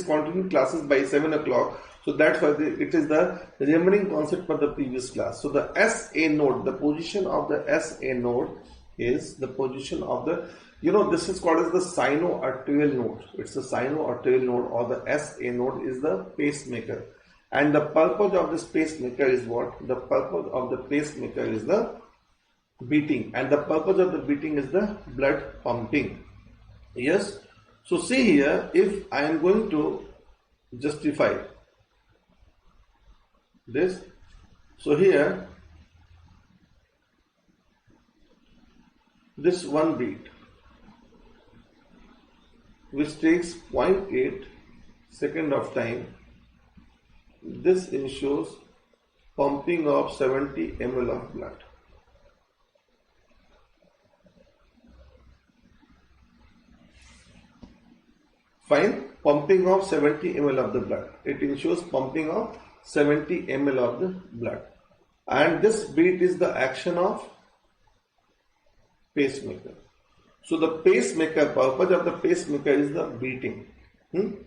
continued classes by 7 o'clock. So that's why it is the remaining concept for the previous class. So the SA node, the position of the SA node is the position of the, this is called as the sinoarterial node. It's the sinoarterial node, or the SA node is the pacemaker. And the purpose of this pacemaker is what? The purpose of the pacemaker is the beating, and the purpose of the beating is the blood pumping. Yes. So see here, if I am going to justify this, so here this one beat which takes 0.8 second of time, this ensures pumping of 70 ml of blood. Fine, pumping of 70 ml of the blood. It ensures pumping of 70 ml of the blood. And this beat is the action of pacemaker. So the pacemaker, purpose of the pacemaker is the beating.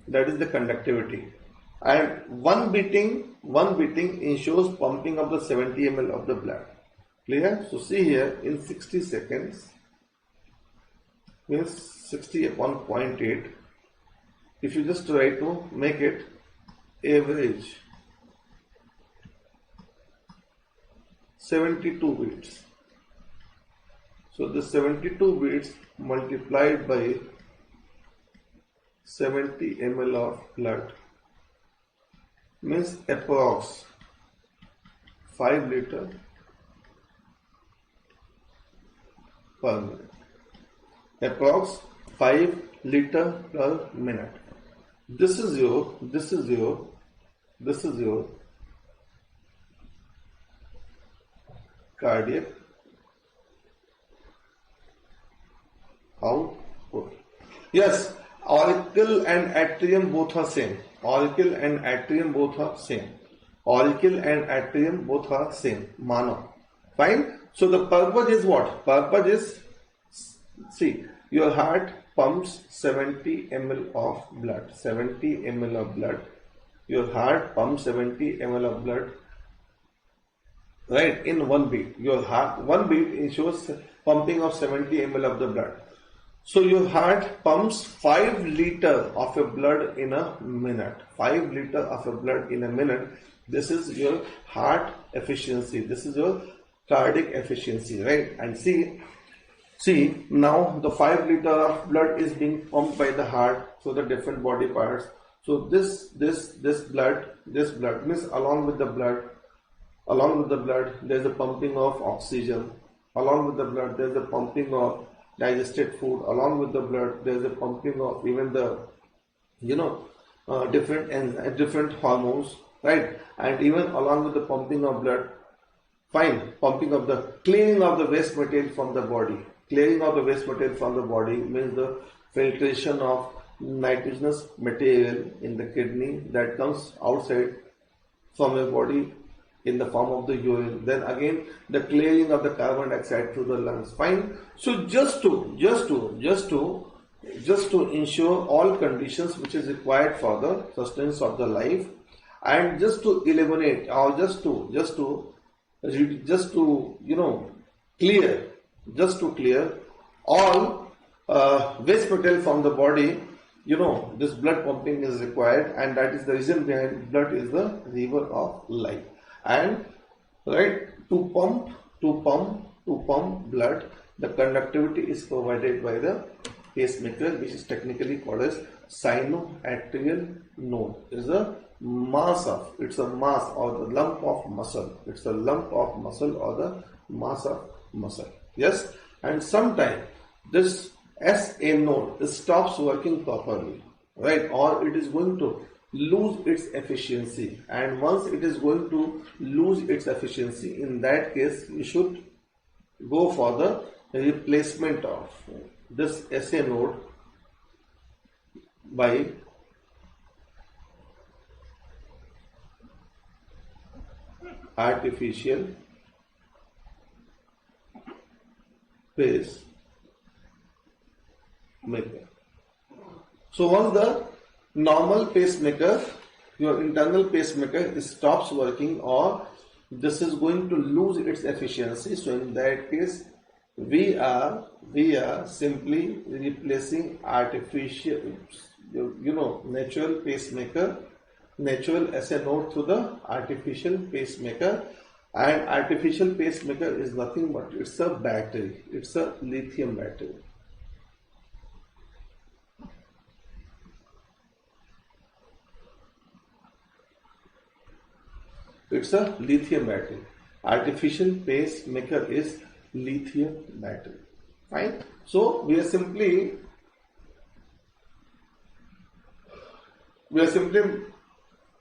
That is the conductivity. And one beating ensures pumping of the 70 ml of the blood. Clear? So see here, in 60 seconds, means 60 upon 0.8. If you just try to make it average 72 beats. So the 72 beats multiplied by 70 ml of blood means approx 5 liter per minute. Approx 5 liter per minute. This is your cardiac output. Yes, auricle and atrium both are same. Auricle and atrium both are same. Auricle and atrium both are same. Mano. Fine. So the purpose is what? Purpose is, see, your heart pumps 70 ml of blood. 70 ml of blood. Your heart pumps 70 ml of blood. Right, in one beat. Your heart, one beat ensures pumping of 70 ml of the blood. So your heart pumps 5 liter of a blood in a minute. 5 liter of a blood in a minute. This is your heart efficiency. This is your cardiac efficiency, right? And see now the 5 liter of blood is being pumped by the heart through the different body parts. So this blood means along with the blood there is a pumping of oxygen. Along with the blood there is a pumping of digested food. Along with the blood there is a pumping of even the different hormones, right? And even along with the pumping of blood, fine, pumping of the cleaning of the waste material from the body. Clearing of the waste material from the body means the filtration of nitrogenous material in the kidney that comes outside from your body in the form of the urine. Then again the clearing of the carbon dioxide through the lungs. Fine. So just to ensure all conditions which is required for the sustenance of the life, and just to eliminate or just to clear all waste material from the body, this blood pumping is required, and that is the reason behind blood is the river of life. And right, to pump blood, the conductivity is provided by the pacemaker, which is technically called as sinoatrial node. It's a mass or the lump of muscle. It's a lump of muscle or the mass of muscle. Yes, and sometimes this SA node stops working properly, right? Or it is going to lose its efficiency, and once it is going to lose its efficiency, in that case you should go for the replacement of this SA node by artificial pacemaker. So once the normal pacemaker, your internal pacemaker stops working, or this is going to lose its efficiency. So in that case, we are simply replacing artificial, natural pacemaker, natural SA node through the artificial pacemaker. And artificial pacemaker is nothing but it's a battery. It's a lithium battery. It's a lithium battery. Artificial pacemaker is lithium battery. Fine. So we are simply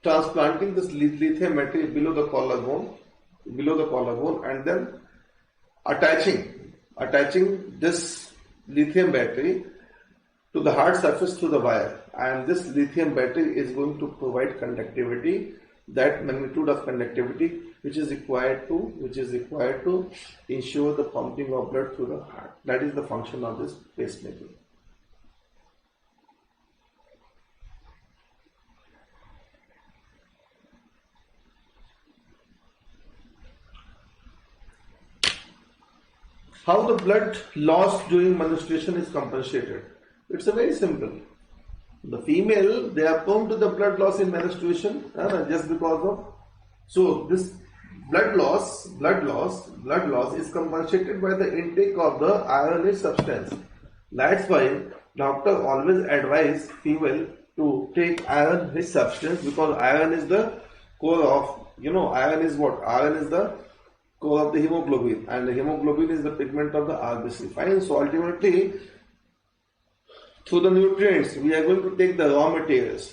transplanting this lithium battery below the collarbone, and then attaching this lithium battery to the hard surface through the wire. And this lithium battery is going to provide conductivity, that magnitude of conductivity which is required to ensure the pumping of blood through the heart. That is the function of this pacemaker. How the blood loss during menstruation is compensated? It's a very simple. The female, they are prone to the blood loss in menstruation just because of. So this blood loss is compensated by the intake of the iron-rich substance. That's why doctor always advise female to take iron-rich substance, because iron is the core of, iron is what? Iron is the core of the hemoglobin, and the hemoglobin is the pigment of the RBC. Fine. So ultimately, through the nutrients, we are going to take the raw materials,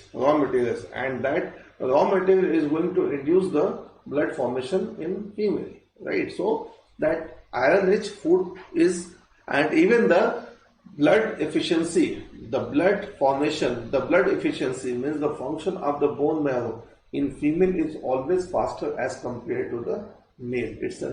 and that raw material is going to induce the blood formation in female, right? So that iron-rich food is, and even the blood efficiency, the blood formation, the blood efficiency means the function of the bone marrow in female is always faster as compared to the male. It's a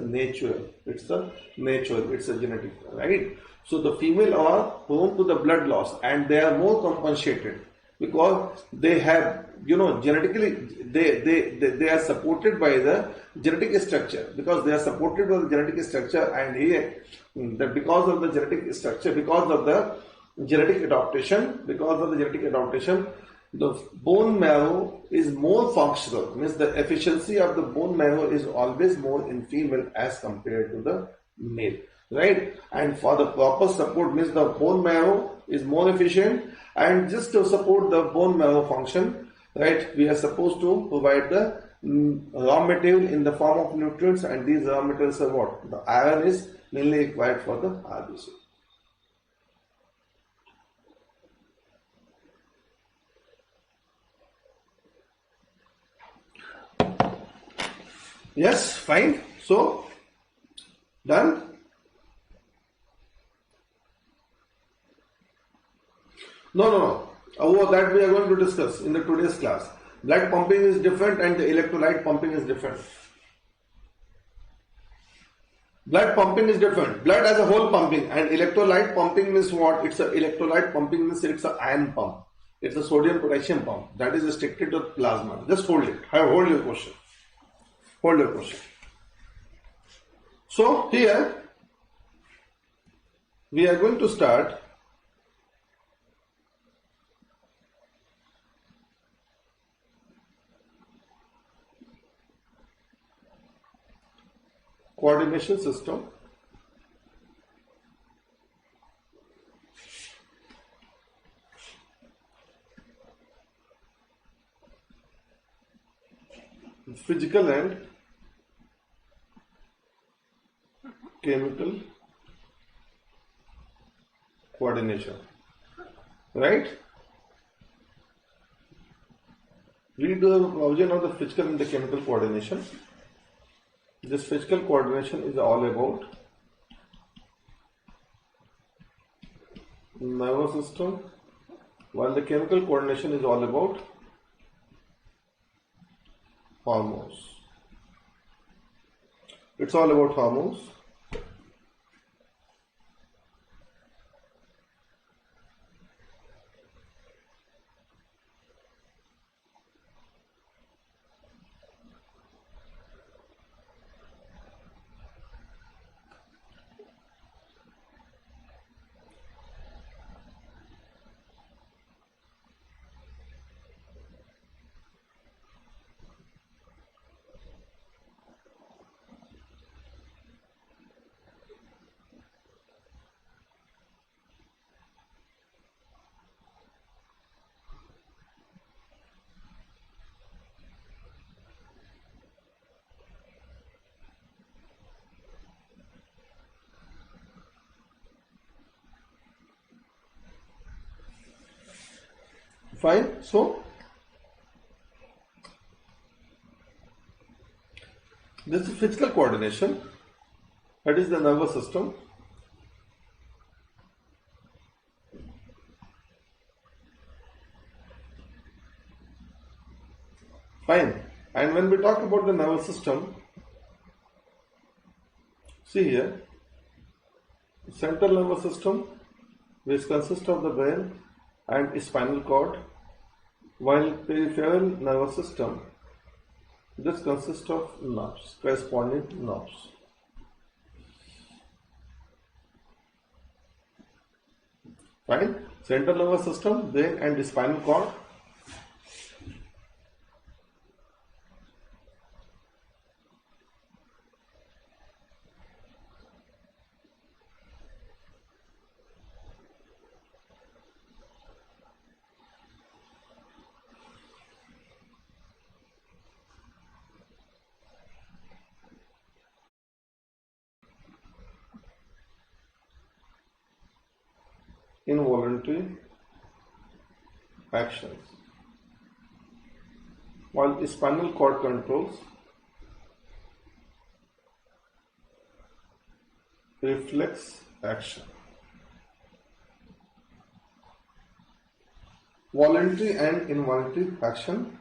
genetic, right? So the female are prone to the blood loss, and they are more compensated because they have, genetically, they are supported by the genetic structure, because they are supported by the genetic structure, and here, because of the genetic structure, because of the genetic adaptation, the bone marrow is more functional, means the efficiency of the bone marrow is always more in female as compared to the male, right? And for the proper support, means the bone marrow is more efficient, and just to support the bone marrow function, right, we are supposed to provide the raw material in the form of nutrients, and these raw materials are what? The iron is mainly required for the RBC. Yes, fine. So, done. No. Over that we are going to discuss in the today's class. Blood pumping is different and the electrolyte pumping is different. Blood pumping is different. Blood as a whole pumping, and electrolyte pumping means what? It's a electrolyte pumping means it's an ion pump. It's a sodium potassium pump that is restricted to plasma. Just hold it. Hold your question. So here we are going to start coordination system. Physical and chemical coordination, right? We do have a provision of the physical and the chemical coordination. This physical coordination is all about nervous system, while the chemical coordination is all about hormones. It's all about hormones. Fine. So this is physical coordination. That is the nervous system. Fine. And when we talk about the nervous system, see here, central nervous system, which consists of the brain and spinal cord, while peripheral nervous system, this consists of nerves, corresponding nerves. Fine. Central nervous system, brain and spinal cord. Involuntary actions, while spinal cord controls reflex action. Voluntary and involuntary action.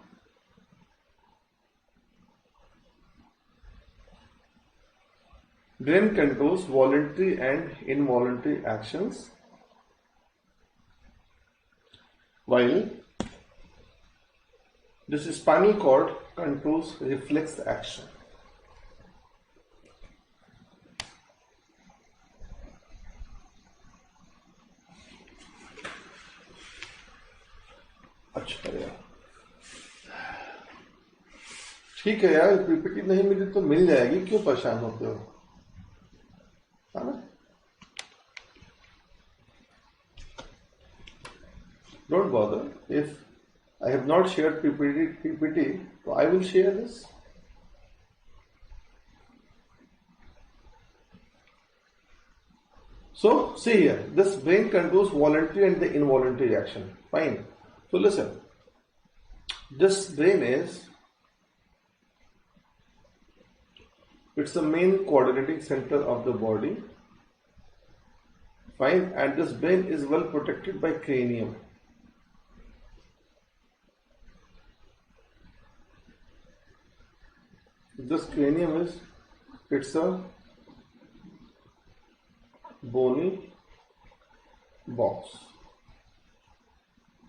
Brain controls voluntary and involuntary actions, while this spinal cord controls reflex action. अच्छा यार, ठीक है यार, PPT नहीं मिली तो मिल जाएगी, क्यों परेशान होते हो, है ना? Don't bother. If I have not shared PPT, so I will share this. So, see here, this brain controls voluntary and the involuntary action. Fine. So, listen. This brain is, it's the main coordinating center of the body. Fine. And this brain is well protected by cranium. This cranium is, it's a bony box.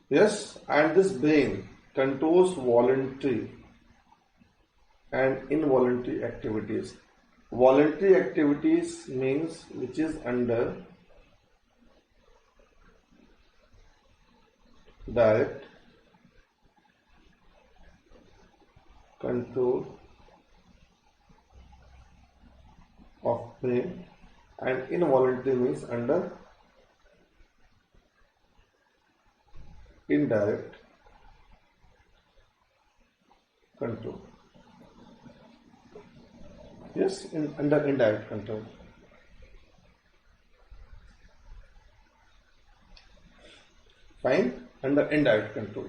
Yes, and this brain controls voluntary and involuntary activities. Voluntary activities means which is under direct control of brain, and involuntary means under indirect control. Yes, under indirect control. Fine, under indirect control.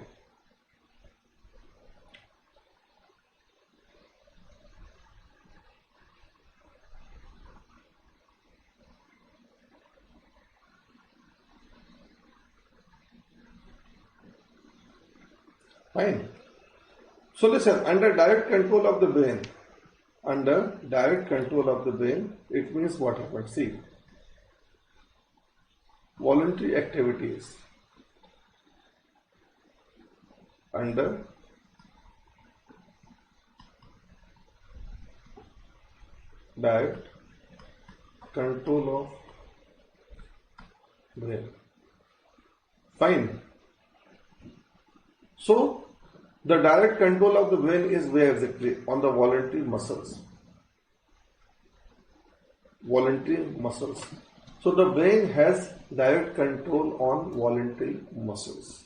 Fine. So listen, under direct control of the brain, it means what happens? See, voluntary activities under direct control of brain. Fine. So, the direct control of the brain is where exactly? On the voluntary muscles. Voluntary muscles. So, the brain has direct control on voluntary muscles.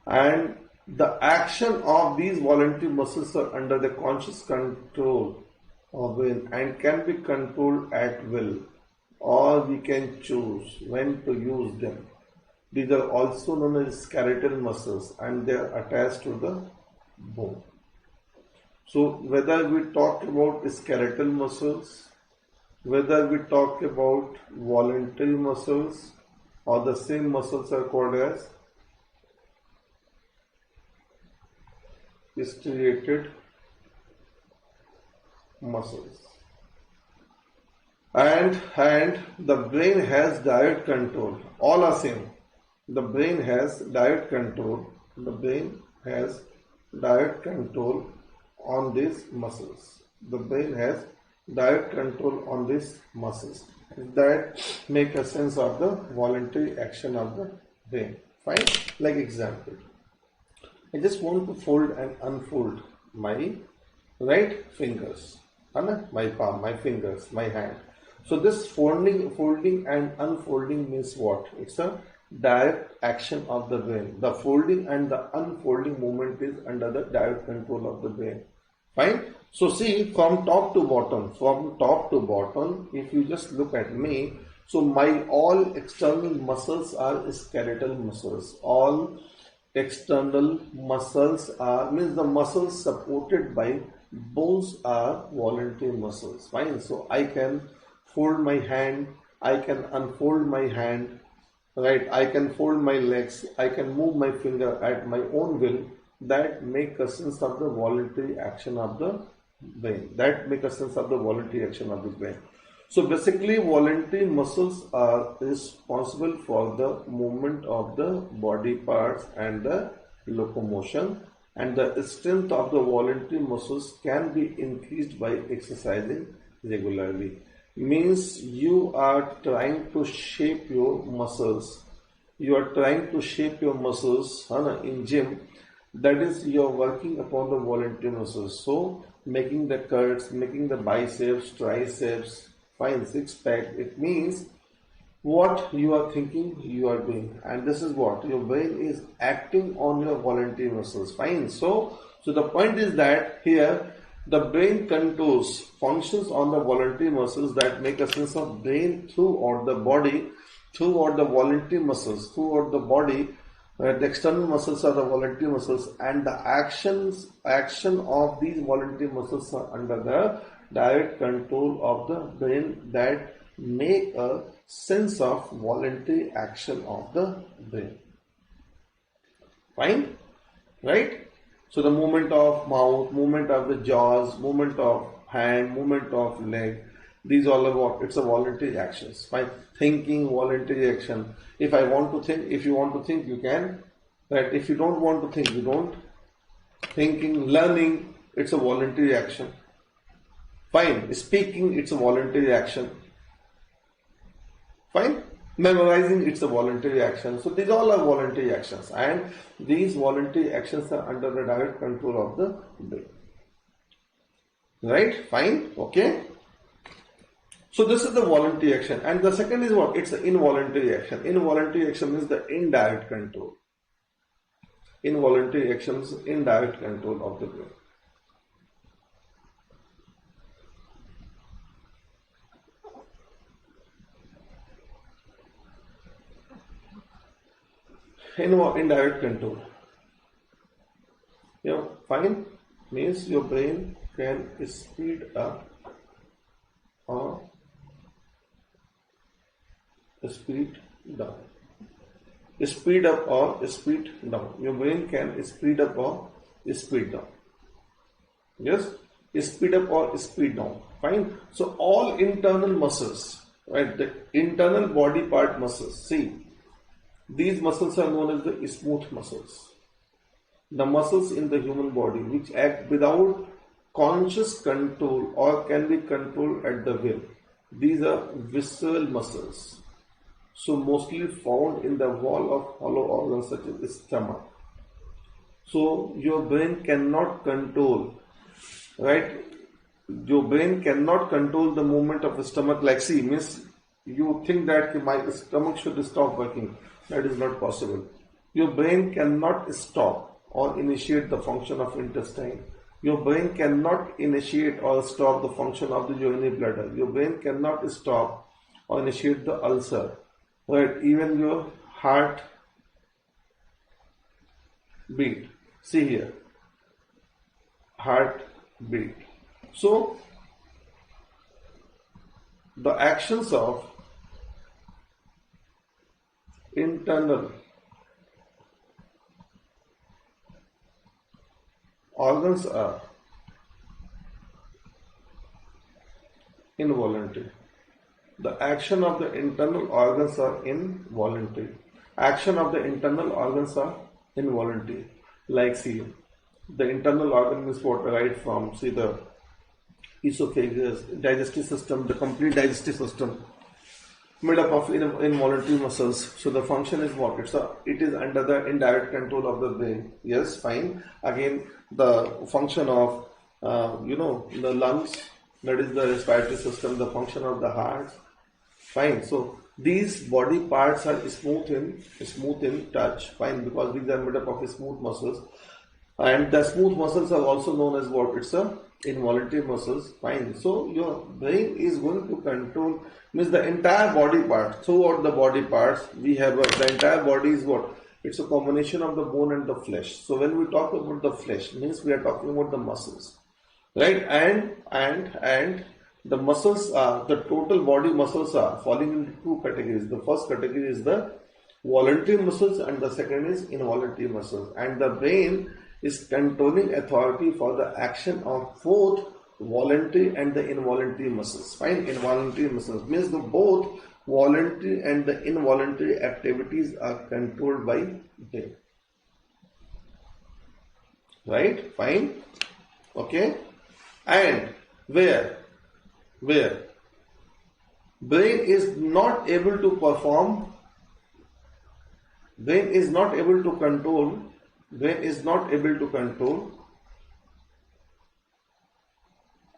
And the action of these voluntary muscles are under the conscious control of brain and can be controlled at will, or we can choose when to use them. These are also known as skeletal muscles and they are attached to the bone. So whether we talk about skeletal muscles, whether we talk about voluntary muscles, or the same muscles are called as striated muscles. And the brain has direct control. All are same. The brain has direct control. The brain has direct control on these muscles. The brain has direct control on these muscles that make a sense of the voluntary action of the brain. Fine. Like example, I just want to fold and unfold my right fingers, my palm, my fingers, my hand. So this folding and unfolding means what? It's a direct action of the brain. The folding and the unfolding movement is under the direct control of the brain. Fine. So see, from top to bottom, if you just look at me, so my all external muscles are skeletal muscles. All external muscles are, means the muscles supported by bones are voluntary muscles. Fine. So I can fold my hand, I can unfold my hand, right? I can fold my legs, I can move my finger at my own will. That make a sense of the voluntary action of the brain. So basically, voluntary muscles are responsible for the movement of the body parts and the locomotion, and the strength of the voluntary muscles can be increased by exercising regularly. Means you are trying to shape your muscles. You are trying to shape your muscles in gym. That is, you are working upon the voluntary muscles. So making the cuts, making the biceps, triceps, fine, six pack. It means what you are thinking, you are doing, and this is what your brain is acting on your voluntary muscles. Fine. So the point is that here the brain controls functions on the voluntary muscles that make a sense of brain throughout the body, throughout the voluntary muscles, throughout the body. The external muscles are the voluntary muscles, and the action of these voluntary muscles are under the direct control of the brain that make a sense of voluntary action of the brain. Fine? Right? So the movement of mouth, movement of the jaws, movement of hand, movement of leg, these all are what? It's a voluntary actions. Fine. Thinking, voluntary action. If I want to think, if you want to think, you can. Right? If you don't want to think, you don't. Thinking, learning, it's a voluntary action. Fine. Speaking, it's a voluntary action. Fine. Memorizing, it's a voluntary action. So these all are voluntary actions, and these voluntary actions are under the direct control of the brain. Right? Fine. Okay. So this is the voluntary action, and the second is what? It's the involuntary action. Involuntary action is the indirect control. Involuntary actions, indirect control of the brain. Indirect control. Fine, means your brain can speed up or speed down. Speed up or speed down. Your brain can speed up or speed down. Yes, speed up or speed down. Fine. So all internal muscles, right? The internal body part muscles. See, these muscles are known as the smooth muscles. The muscles in the human body which act without conscious control or can be controlled at the will. These are visceral muscles. So mostly found in the wall of hollow organs such as the stomach. So your brain cannot control, right? Your brain cannot control the movement of the stomach. Like, see, means you think that my stomach should stop working. That is not possible. Your brain cannot stop or initiate the function of intestine. Your brain cannot initiate or stop the function of the urinary bladder. Your brain cannot stop or initiate the ulcer. Right? Even your heart beat. See here, heart beat. So the actions of internal organs are involuntary. The action of the internal organs are involuntary. Action of the internal organs are involuntary. Like see, the internal organ is what, right from see the esophagus, digestive system, the complete digestive system made up of involuntary muscles. So the function is what? It is under the indirect control of the brain. Yes, fine. Again, the function of the lungs, that is the respiratory system, the function of the heart. Fine. So these body parts are smooth in touch. Fine, because these are made up of smooth muscles. And the smooth muscles are also known as what? It's a involuntary muscles. Fine. So your brain is going to control, means the entire body part. Throughout the body parts, we have the entire body is what? It's a combination of the bone and the flesh. So when we talk about the flesh, means we are talking about the muscles, right? And the muscles are, the total body muscles are falling into two categories. The first category is the voluntary muscles and the second is involuntary muscles. And the brain is controlling authority for the action of both voluntary and the involuntary muscles. Fine, involuntary muscles means the both voluntary and the involuntary activities are controlled by brain. Right? Fine. Okay. And where brain is not able to perform, brain is not able to control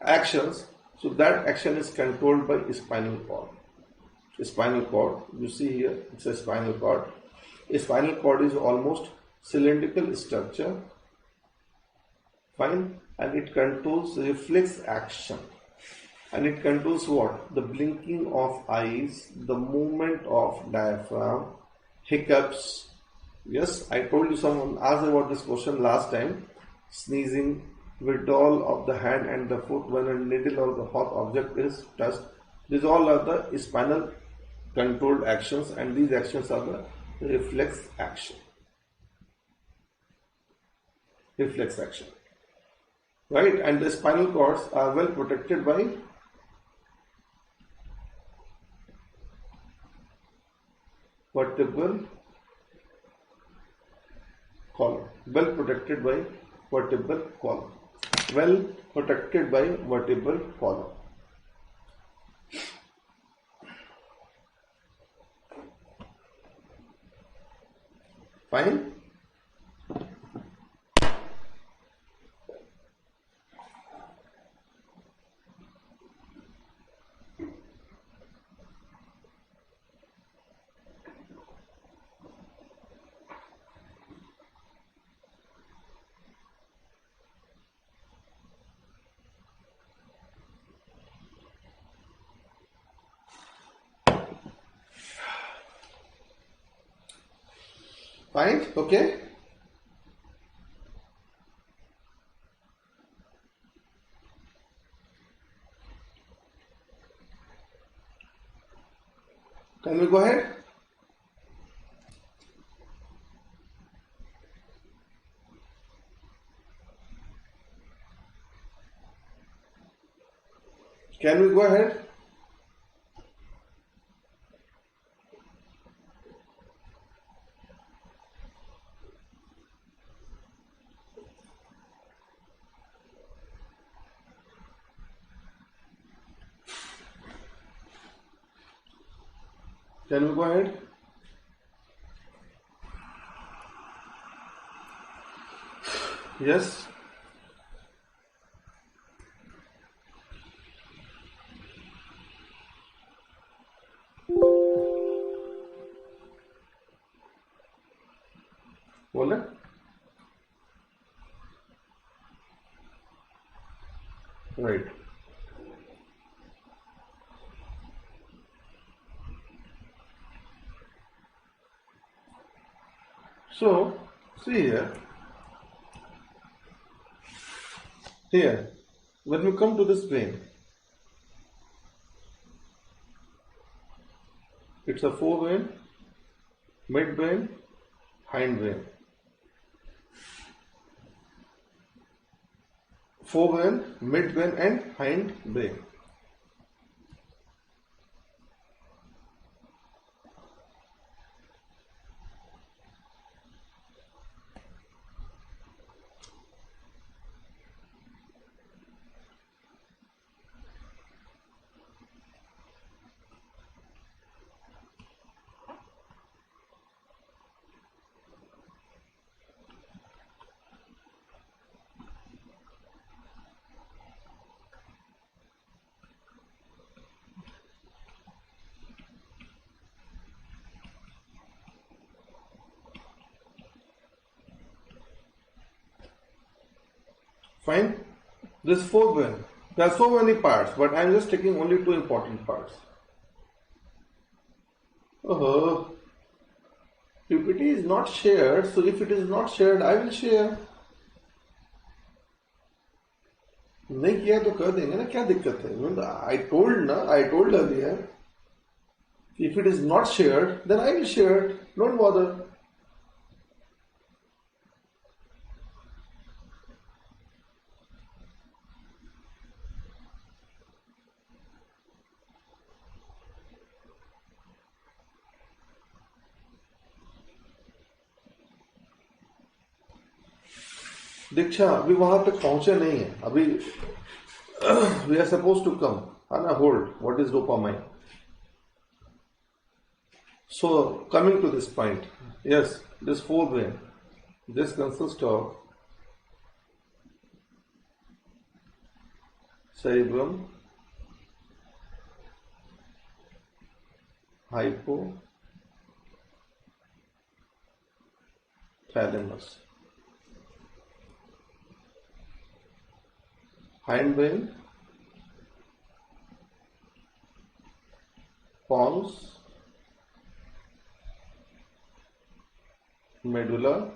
actions, so that action is controlled by spinal cord. Spinal cord, you see here, it's a spinal cord. A spinal cord is almost cylindrical structure. Fine, and it controls reflex action. And it controls what? The blinking of eyes, the movement of diaphragm, hiccups. Yes, I told you, someone asked about this question last time. Sneezing, withdrawal of the hand and the foot when a needle or the hot object is touched. These all are the spinal controlled actions, and these actions are the reflex action. Reflex action. Right? And the spinal cords are well protected by vertebral column. Well protected by vertebral column. Well protected by vertebral column. Fine. Fine. Okay. Can we go ahead? Can we go ahead? Can we go ahead? Yes. बोले? Right. So, see here, Here, when we come to this brain, it's a forebrain, midbrain, hindbrain. Forebrain, midbrain, and hindbrain. Fine. This forebrain. There are so many parts, but I am just taking only two important parts. PPT is not shared, so if it is not shared, I will share. नहीं किया तो कर देंगे ना, क्या दिक्कत है? I told earlier, if it is not shared, then I will share it. Don't bother. दीक्षा अभी वहां तक पहुंचे नहीं है अभी. We are supposed to come. Anna, hold. What is dopamine? So, coming to this point. Yes, this forebrain. This consists of cerebrum, hypothalamus, hindbrain, pons, medulla,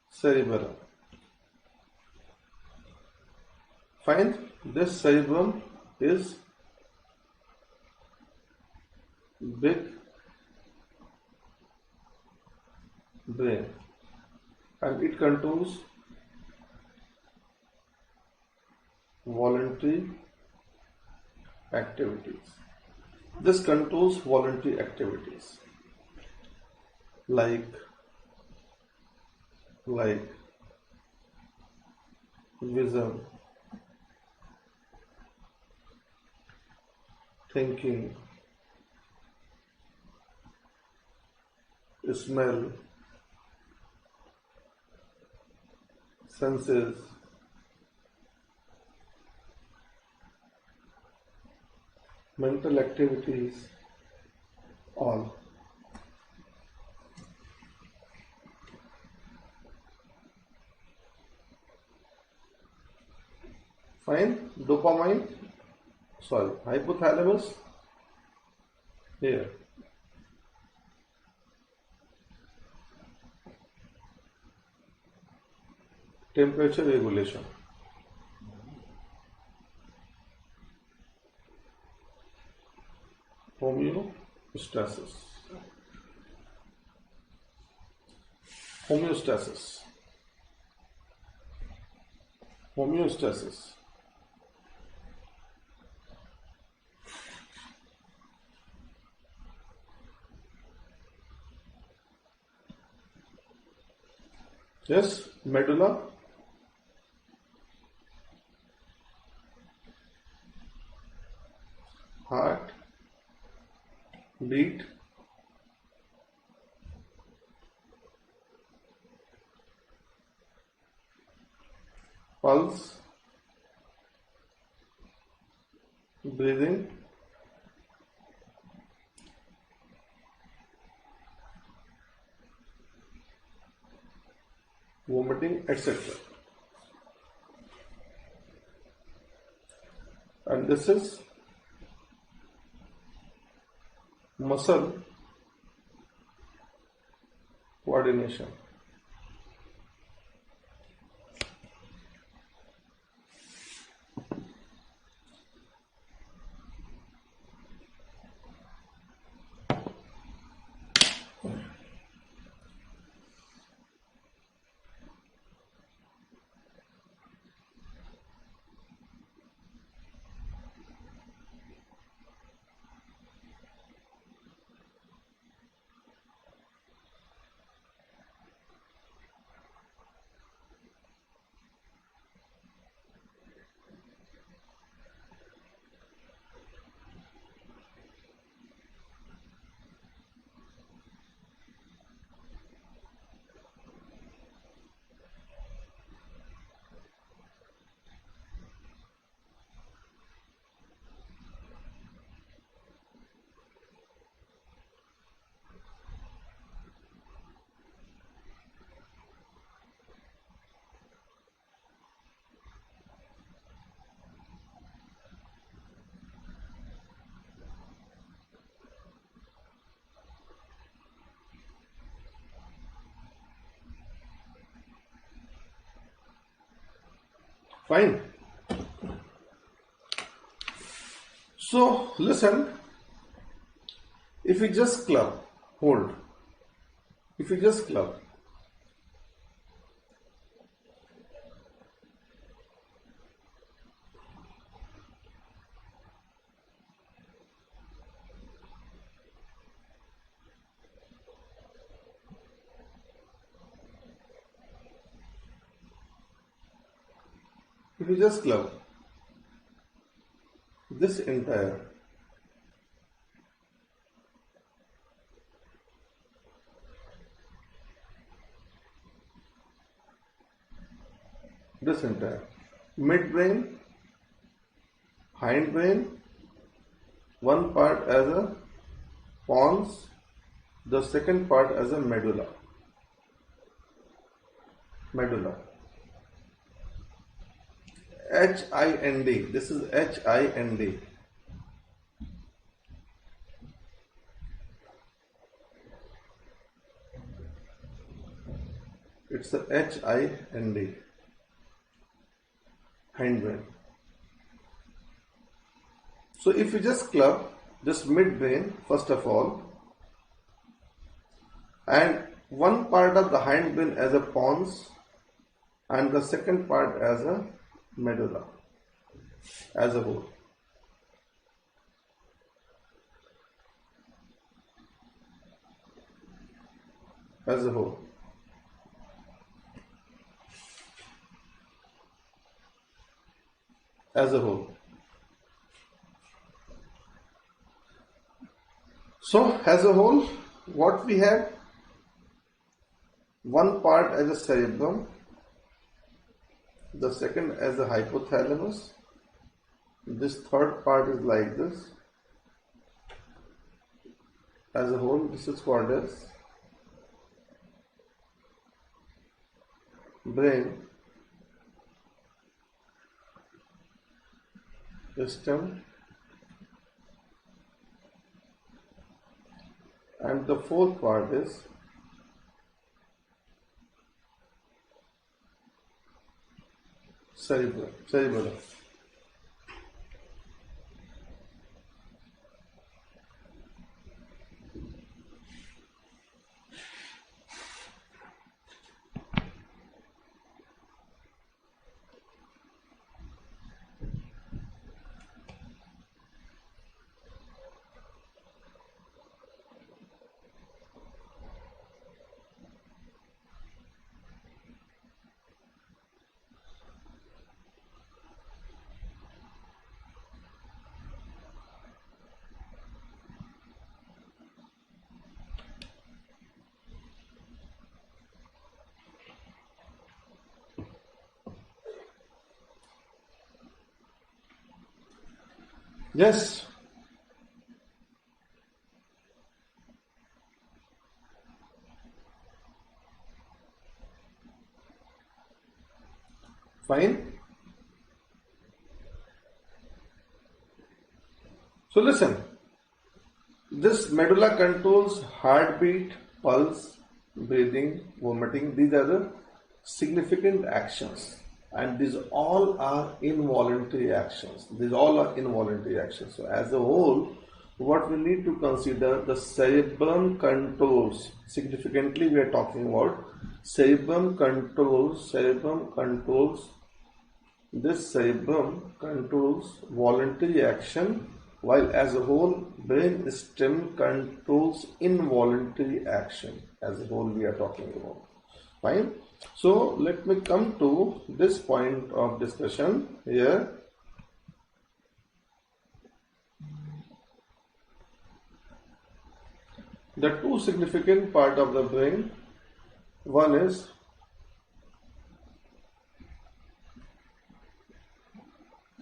cerebellum. Fine. This cerebrum is big brain and it controls voluntary activities. This controls voluntary activities like vision, thinking, smell, senses, mental activities, all. Fine. Dopamine, hypothalamus, here. Temperature regulation. Homeostasis. Yes, medulla, heart, beat, pulse, breathing, vomiting, etc. And this is muscle coordination. Fine. So listen, if we just club, hold. If we just club, if we just club this entire midbrain, hindbrain, one part as a pons, the second part as a medulla. H-I-N-D. This is H-I-N-D. It's a H-I-N-D. Hindbrain. So if you just club just midbrain first of all, and one part of the hindbrain as a pons and the second part as a medulla as a whole. As a whole. As a whole. So as a whole, what we have? One part as a cerebrum, the second as a hypothalamus, this third part is like this. As a whole, this is called as brain, stem, and the fourth part is cerebellum. Yes. Fine. So listen, this medulla controls heartbeat, pulse, breathing, vomiting. These are the significant actions, and these all are involuntary actions. These all are involuntary actions. So as a whole, what we need to consider, the cerebrum controls. Significantly, we are talking about cerebrum controls. This cerebrum controls voluntary action, while as a whole, brain stem controls involuntary action. As a whole, we are talking about. Fine. So let me come to this point of discussion here. The two significant part of the brain, one is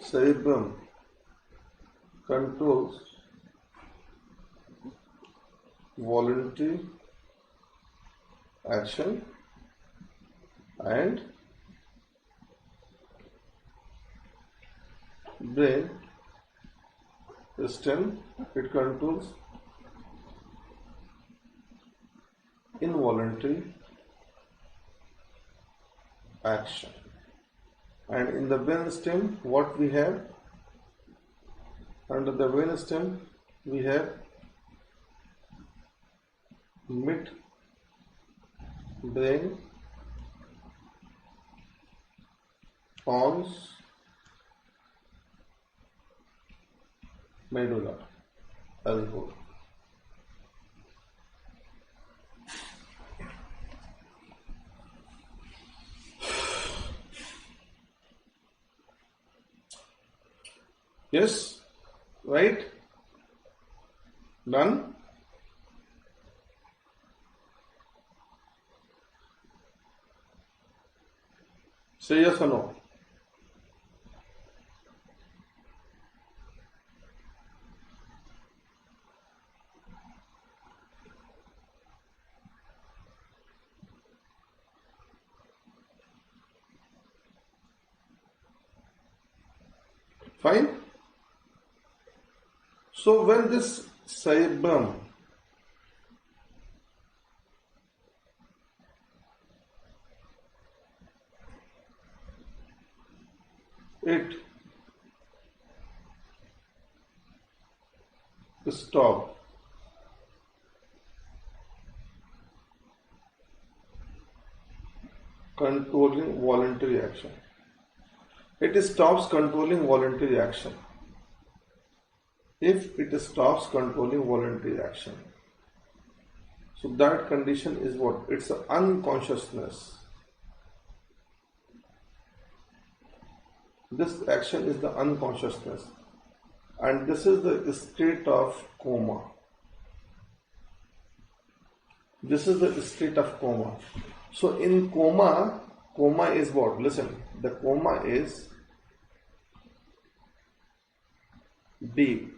cerebrum controls voluntary action, and brain stem, it controls involuntary action. And in the brain stem, what we have? Under the brain stem, we have mid-brain, pons, medulla as a whole. Yes, right? Done? Say yes or no. Fine? So when this cerebrum it stop controlling voluntary action. It stops controlling voluntary action. If it stops controlling voluntary action, so that condition is what? It's an unconsciousness. This action is the unconsciousness, and this is the state of coma. This is the state of coma. So in coma is what? Listen, the coma is deep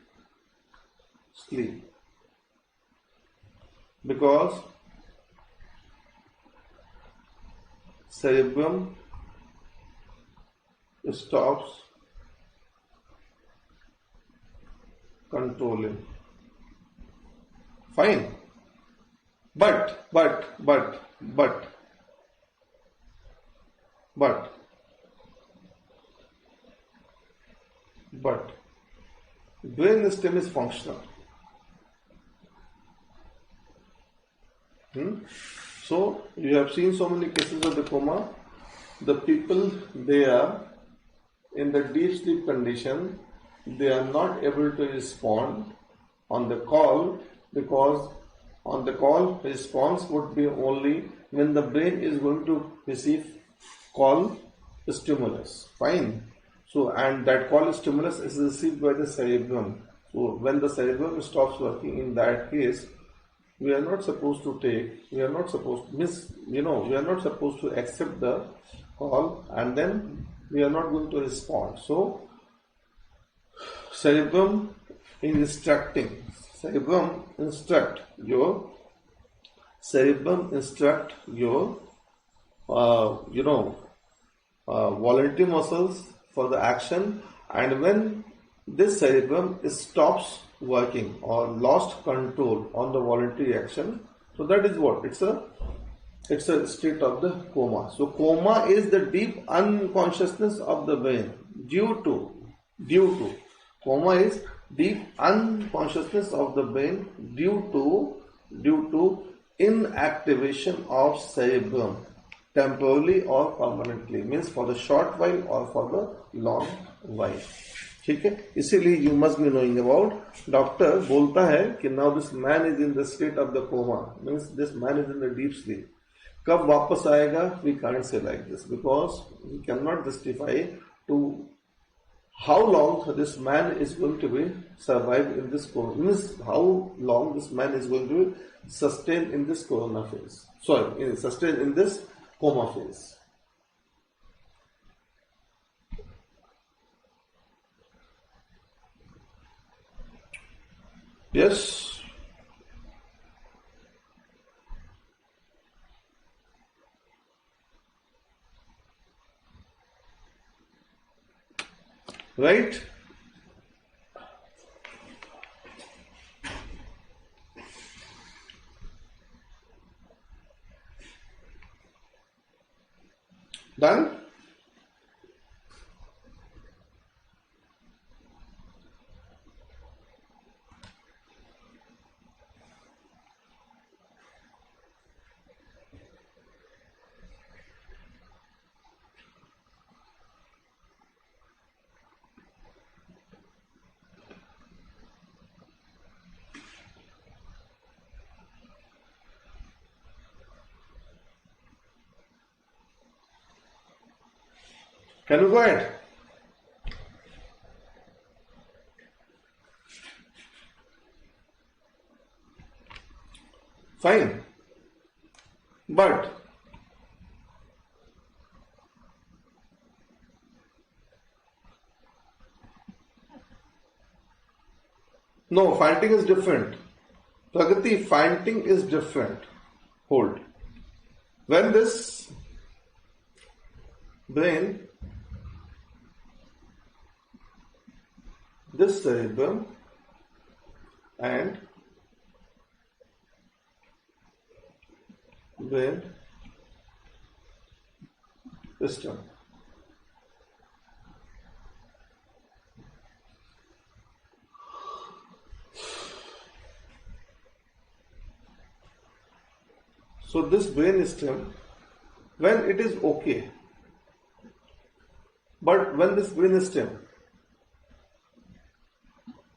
sleep, because cerebrum stops controlling. Fine. But brain stem is functional. So you have seen so many cases of the coma. The people, they are in the deep sleep condition, they are not able to respond on the call, because on the call response would be only when the brain is going to receive call stimulus. Fine. So, and that call stimulus is received by the cerebrum. So when the cerebrum stops working, in that case, we are not supposed to accept the call, and then we are not going to respond. So cerebrum instruct your voluntary muscles for the action, and when this cerebrum stops working or lost control on the voluntary action, so that is what? It's a It's a state of the coma. So coma is the deep unconsciousness of the brain due to coma is deep unconsciousness of the brain due to inactivation of cerebrum temporarily or permanently, means for the short while or for the long while. ठीक है, इसीलिए you must be knowing about. Doctor बोलता है कि now this man is in the state of the coma, means this man is in the deep sleep. कब वापस आएगा, we can't say like this because we can not justify to how long this man is going to be survive in this corona, means how long this man is going to be sustain in this corona phase, sorry sustain in this coma phase. Yes. Right? Done? Can you go ahead? Fine. But no, fainting is different. Pragati, fainting is different. Hold. When this brain, this cerebrum and brain system, so this brain stem, when it is okay, but when this brain stem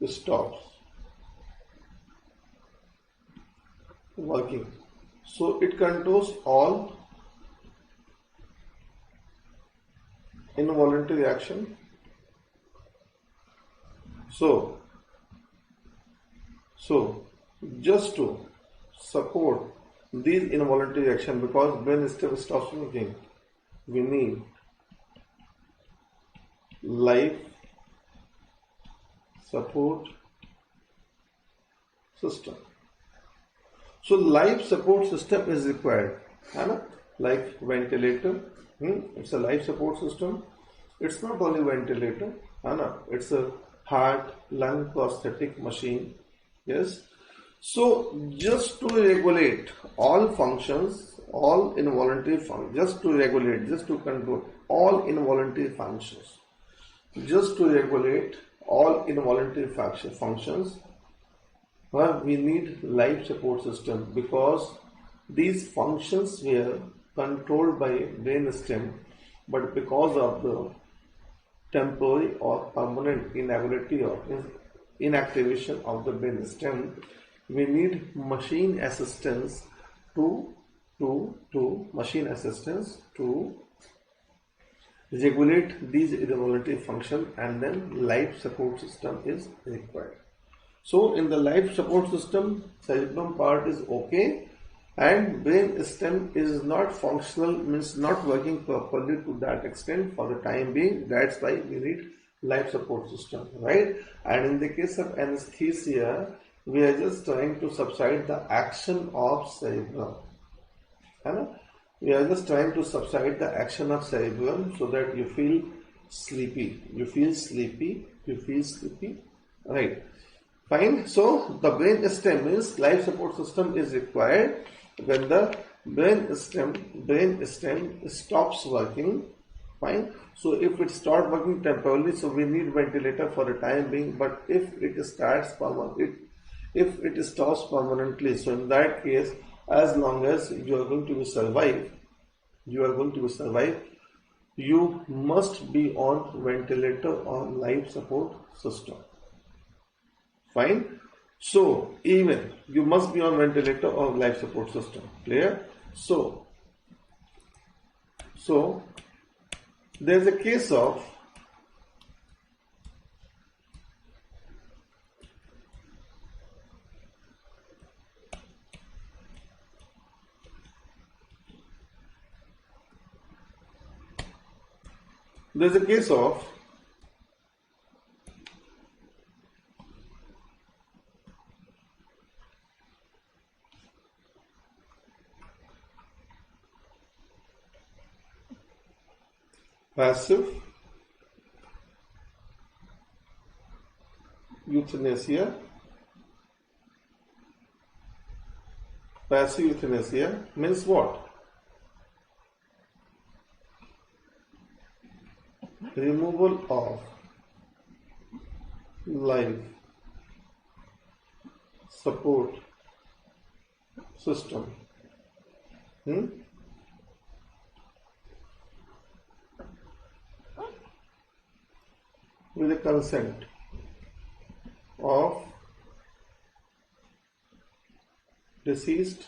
stops working, so it controls all involuntary action. So just to support these involuntary action, because brain stem stops working, we need life support system. So life support system is required, है ना? Like ventilator, it's a life support system. It's not only ventilator, है ना? It's a heart, lung prosthetic machine. Yes. So just to regulate all functions, all involuntary functions, just to regulate, just to control all involuntary functions, just to regulate all involuntary functions, we need life support system, because these functions were controlled by brain stem, but because of the temporary or permanent inability or inactivation of the brain stem, we need machine assistance to regulate these involuntary function, and then life support system is required. So in the life support system, cerebrum part is okay and brain stem is not functional, means not working properly to that extent for the time being. That's why we need life support system, right? And in the case of anesthesia, we are just trying to subside the action of cerebrum. We are just trying to subside the action of cerebrum so that you feel sleepy. Right? Fine. So the brain stem is life support system is required, when the brain stem stops working. Fine. So if it stops working temporarily, so we need ventilator for a time being. But if it stops permanently, so in that case, as long as you are going to survive, you must be on ventilator or life support system. Fine. So even you must be on ventilator or life support system. Clear? So there's a case of passive euthanasia. Passive euthanasia means what? Removal of life support system. With the consent of deceased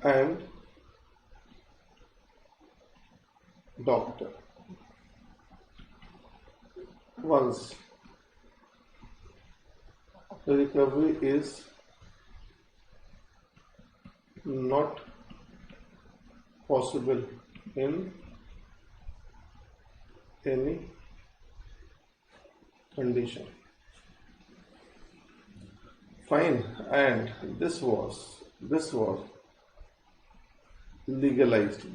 and doctor. Once the recovery is not possible in any condition. Fine. And this was legalized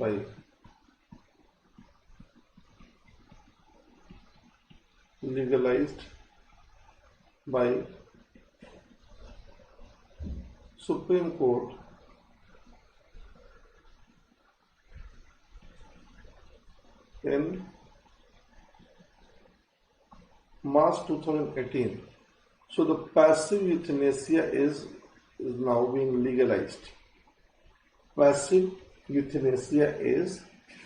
by Supreme Court in March 2018. So the passive euthanasia is now being legalized. Passive euthanasia is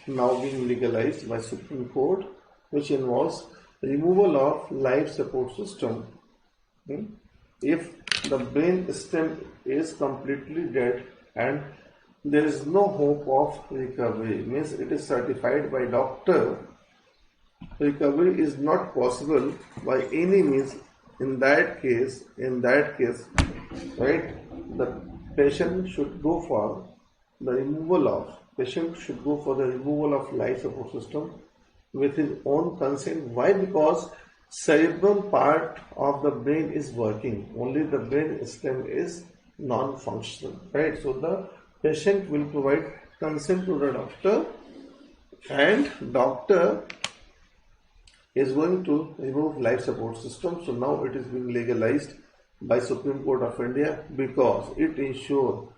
now being legalized by Supreme Court, which involves removal of life support system. If the brain stem is completely dead and there is no hope of recovery, means it is certified by doctor, recovery is not possible by any means. In that case, right, the patient should go for the removal of life support system with his own consent. Why? Because cerebral part of the brain is working, only the brain stem is non-functional, right? So the patient will provide consent to the doctor, and doctor is going to remove life support system. So now it is being legalized by Supreme Court of India because it ensures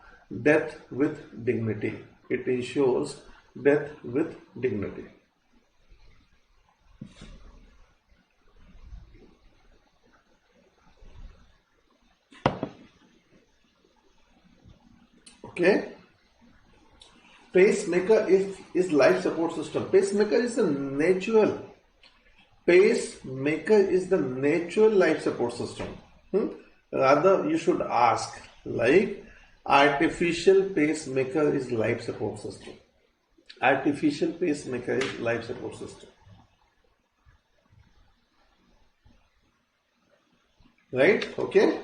death with dignity. Okay. Pacemaker is life support system. Pacemaker is the natural life support system. Rather, you should ask, like, artificial pacemaker is life support system. Artificial pacemaker is life support system. Right? Okay.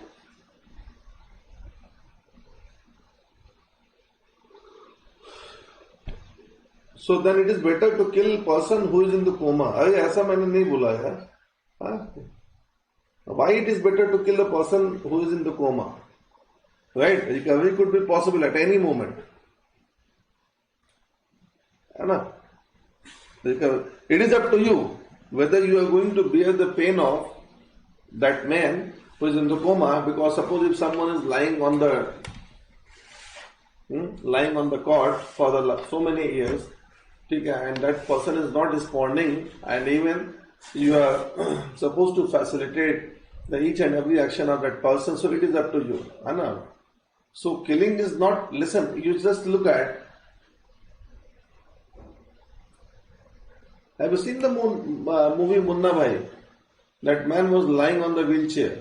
So then it is better to kill person who is in the coma. अरे ऐसा मैंने नहीं बोला यार. Why it is better to kill a person who is in the coma? Right? Recovery could be possible at any moment. है ना? It is up to you whether you are going to bear the pain of that man who is in the coma, because suppose if someone is lying on the lying on the cot for so many years, and that person is not responding, and even you are supposed to facilitate the each and every action of that person, so it is up to you. Anna. So killing is not, listen, you just look at, have you seen the movie Munna Bhai? That man was lying on the wheelchair.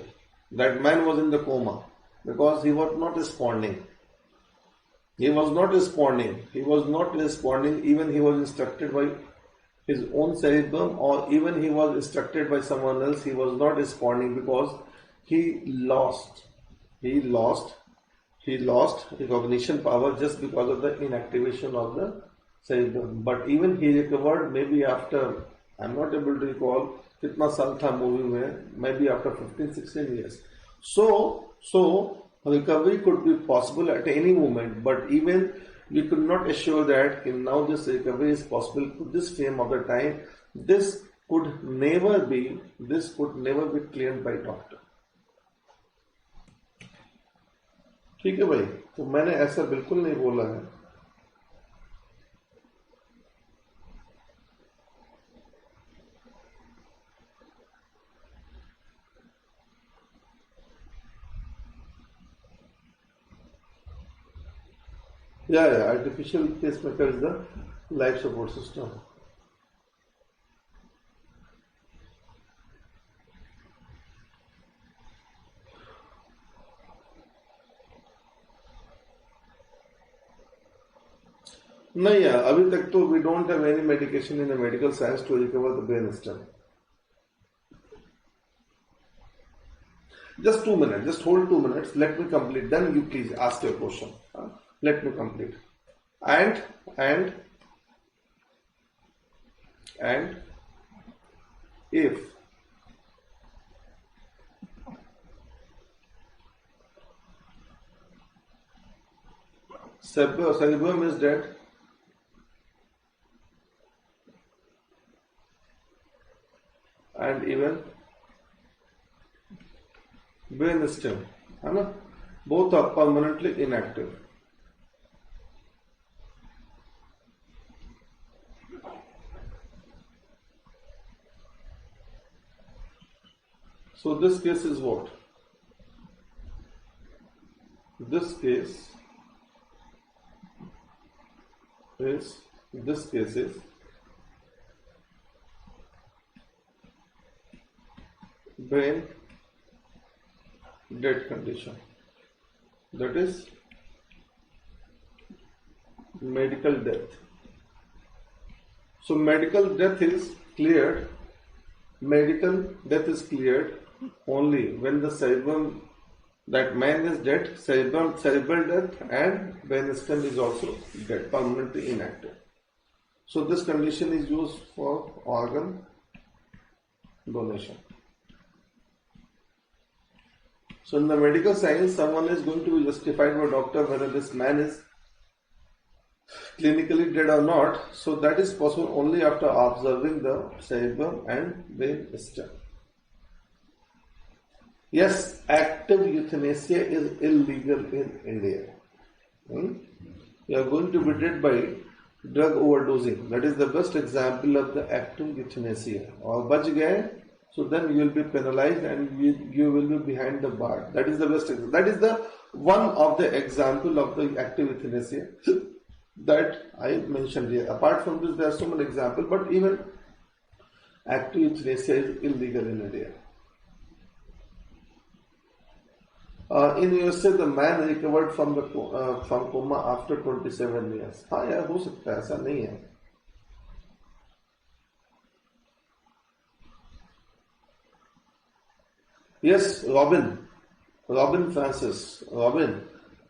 That man was in the coma because he was not responding. He was not responding. He was not responding. Even he was instructed by his own cerebrum, or even he was instructed by someone else. He was not responding because he lost. He lost recognition power just because of the inactivation of the cerebrum. But even he recovered maybe after, I'm not able to recall कितना साल था movie में, maybe after 15-16 years. So recovery could be possible at any moment, but even we could not assure that now this recovery is possible to this frame of the time. This could never be cleared by doctor. ठीक है भाई, तो मैंने ऐसा बिल्कुल नहीं बोला है. Yeah, artificial pacemaker is the life support system. नहीं यार, अभी तक तो we don't have any medication in the medical science to recover the brain stem. Just 2 minutes, just hold 2 minutes, let me complete, then you please ask your question. Let me complete. And if cerebrum is dead, and even brain stem, है ना, both are permanently inactive. So this case is what? This case is brain dead condition. That is medical death. So medical death is cleared. Medical death is cleared only when the cerebrum, that man is dead, cerebral death, and brain stem is also dead, permanently inactive. So this condition is used for organ donation. So in the medical science, someone is going to be justified by doctor whether this man is clinically dead or not. So that is possible only after observing the cerebrum and brain stem. Yes, active euthanasia is illegal in India. You are going to be dead by drug overdosing. That is the best example of the active euthanasia. Or bach gaye, so then you will be penalized and you will be behind the bar. That is the best example. That is the one of the example of the active euthanasia that I mentioned here. Apart from this, there are so many examples, but even active euthanasia is illegal in India. In USA, the man recovered from coma after 27 years. हाँ यार, हो सकता है, ऐसा नहीं है. Yes, Robin Francis. Robin,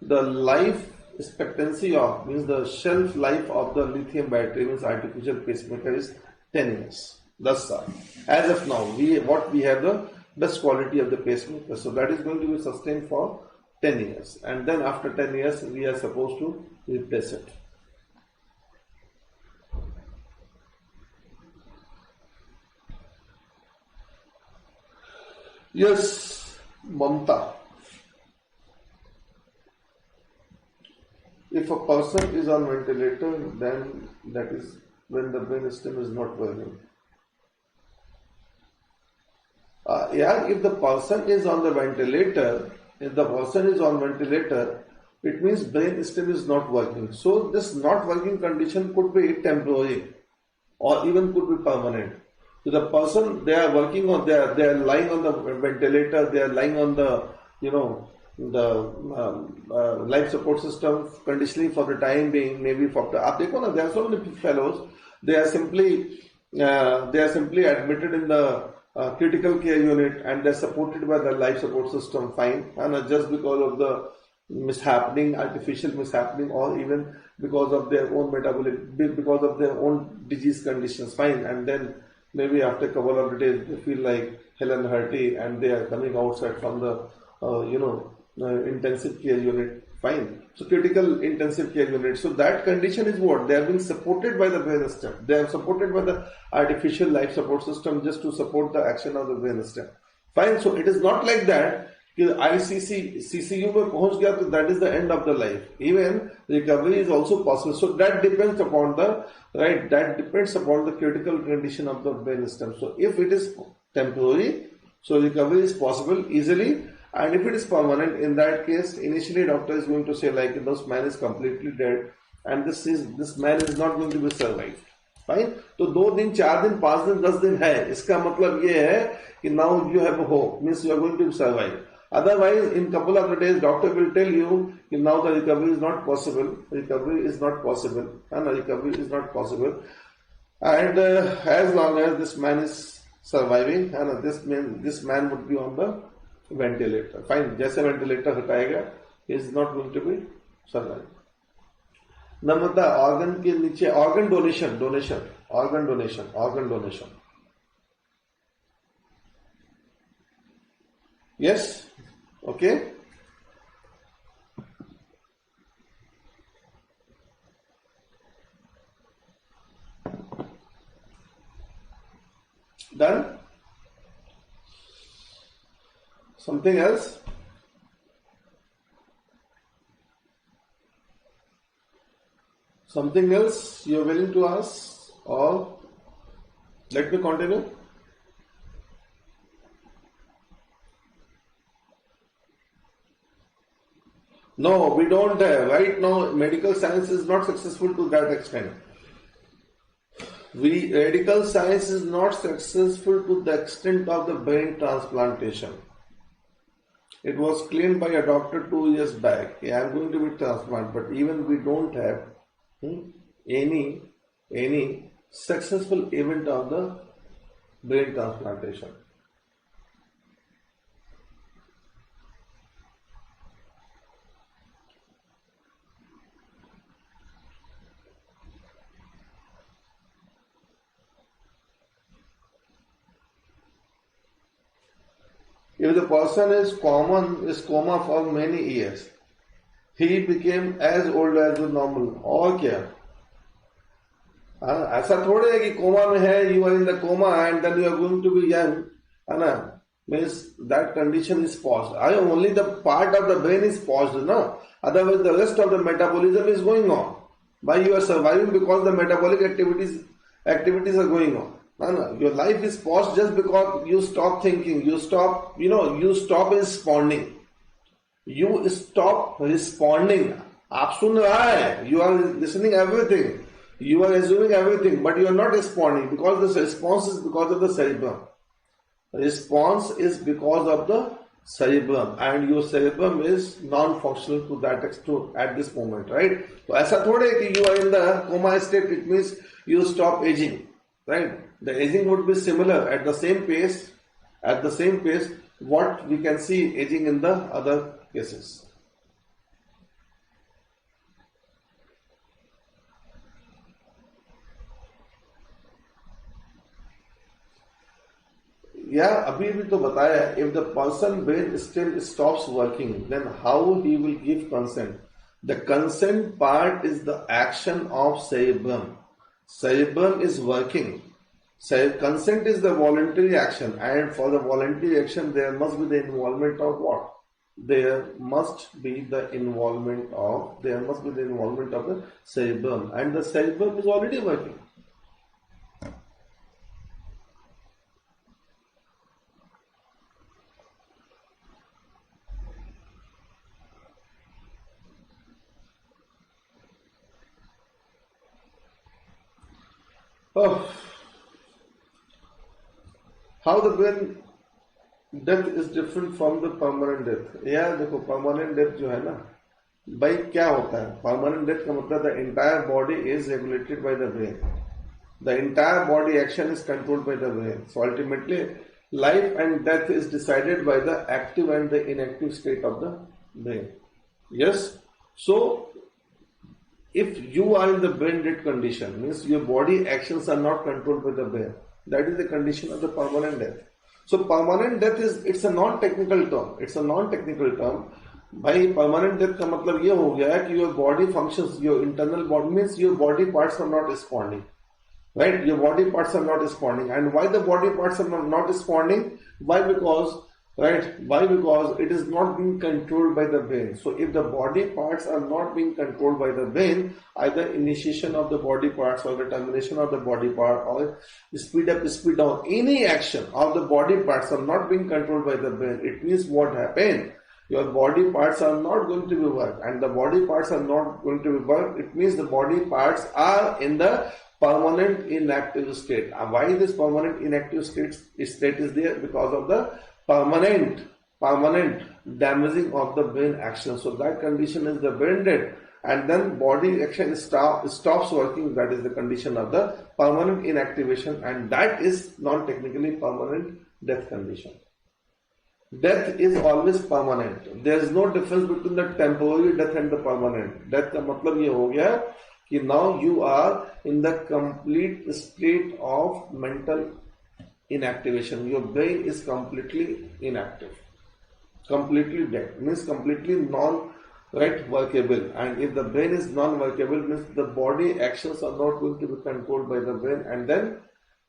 the life expectancy of, means the shelf life of the lithium battery, means artificial pacemaker, is 10 years. Thus far. As of now, we have the best quality of the pacemaker. So that is going to be sustained for 10 years. And then after 10 years, we are supposed to replace it. Yes, Mamta. if a person is on ventilator, then that is when the brain stem is not working. Yeah, if the person is on the ventilator, it means brain stem is not working. So this not working condition could be temporary or even could be permanent. So the person, they are working on, they are lying on the ventilator, they are lying on the, life support system conditioning for the time being, maybe for the, there are so many fellows, they are simply admitted in the critical care unit and they're supported by the life support system, fine, and just because of the artificial mishappening, or even because of their own metabolic, because of their own disease conditions, fine, and then maybe after a couple of days they feel like Helen Hurty and they are coming outside from the intensive care unit, fine. So critical intensive care unit. So that condition is what? They are being supported by the brain stem. They are supported by the artificial life support system just to support the action of the brain stem. Fine. So it is not like that. CCU में पहुंच गया तो that is the end of the life. Even recovery is also possible. So that depends upon the critical condition of the brain stem. So if it is temporary, so recovery is possible easily. And if it is permanent, in that case, initially doctor is going to say like this man is completely dead and this man is not going to be survived. Fine. तो 2 दिन 4 दिन 5 दिन 10 दिन है, इसका मतलब ये है कि now you have a hope, means you are going to survive. Otherwise, in couple of days, doctor will tell you now the recovery is not possible. And as long as this man is surviving, and this man would be on the ventilator. Fine. जैसे ventilator हटाएगा, he is not going to be surviving. Namrata, organ के नीचे organ donation. Yes. Okay. Done. Something else? Something else you are willing to ask, or let me continue? No, we don't have. Right now, medical science is not successful to that extent. Medical science is not successful to the extent of the brain transplantation. It was claimed by a doctor 2 years back. Yeah, I'm going to be transplanted, but even we don't have any successful event of the brain transplantation. If the person is coma for many years, he became as old as the normal. और क्या? ऐसा थोड़े है कि coma में है, you are in the coma and then you are going to be young, है ना? Means that condition is paused. Only the part of the brain is paused, no? Otherwise, the rest of the metabolism is going on. Why you are surviving? Because the metabolic activities are going on. Your life is paused just because you stop thinking, you stop responding. You stop responding. आप सुन रहा है, you are listening everything, you are assuming everything, but you are not responding because the response is because of the cerebrum. Response is because of the cerebrum, and your cerebrum is non-functional to that extent at this moment, right? So ऐसा थोड़े कि you are in the coma state, it means you stop aging, right? The aging would be similar at the same pace, what we can see aging in the other cases. Yeah, अभी भी तो बताया, if the person brain still stops working, then how he will give consent? The consent part is the action of cerebrum. Cerebrum is working. So consent is the voluntary action, and for the voluntary action there must be the involvement of what? there must be the involvement of the cerebrum, and the cerebrum is already working. Oh, how the brain death is different from the permanent death. यार देखो permanent death जो है ना भाई क्या होता है permanent death का मतलब the entire body is regulated by the brain. The entire body action is controlled by the brain. So ultimately life and death is decided by the active and the inactive state of the brain. Yes. So if you are in the brain dead condition, means your body actions are not controlled by the brain. That is the condition of the permanent death. So permanent death is, it's a non-technical term. It's a non-technical term. भाई permanent death का मतलब ये हो गया है कि your body functions, your internal body means your body parts are not responding. Right? Your body parts are not responding. And why the body parts are not responding? Why? Because right? Why? Because it is not being controlled by the brain. So if the body parts are not being controlled by the brain, either initiation of the body parts or the termination of the body part or speed up, speed down, any action of the body parts are not being controlled by the brain, it means what happened? Your body parts are not going to be worked, and the body parts are not going to be worked. It means the body parts are in the permanent inactive state. And why this permanent inactive state is there? Because of the permanent damaging of the brain action. So that condition is the brain dead, and then body action stops working. That is the condition of the permanent inactivation, and that is non-technically permanent death condition. Death is always permanent. There is no difference between the temporary death and the permanent death. का मतलब ये हो गया कि now you are in the complete state of mental inactivation. Your brain is completely inactive, completely dead, means completely non-workable. And if the brain is non-workable, means the body actions are not going to be controlled by the brain, and then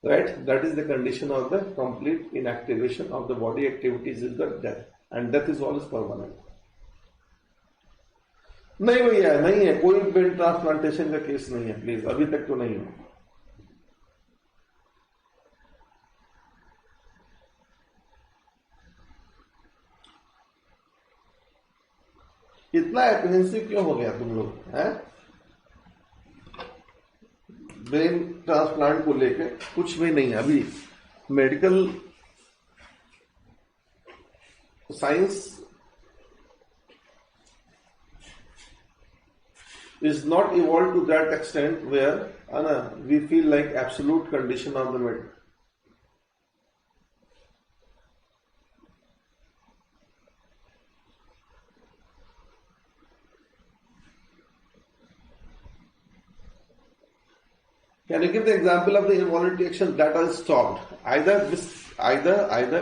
that is the condition of the complete inactivation of the body activities is the death, and death is always permanent. नहीं भैया, नहीं है, कोई brain transplantation का case नहीं है, please, अभी तक तो नहीं है. इतना एप्रीहेंसिव क्यों हो गया तुम लोग हैं? ब्रेन ट्रांसप्लांट को लेकर कुछ भी नहीं है. अभी medical science is not evolved to that extent where we feel like absolute condition of the matter. Can you give the example of the involuntary action that is stopped? Either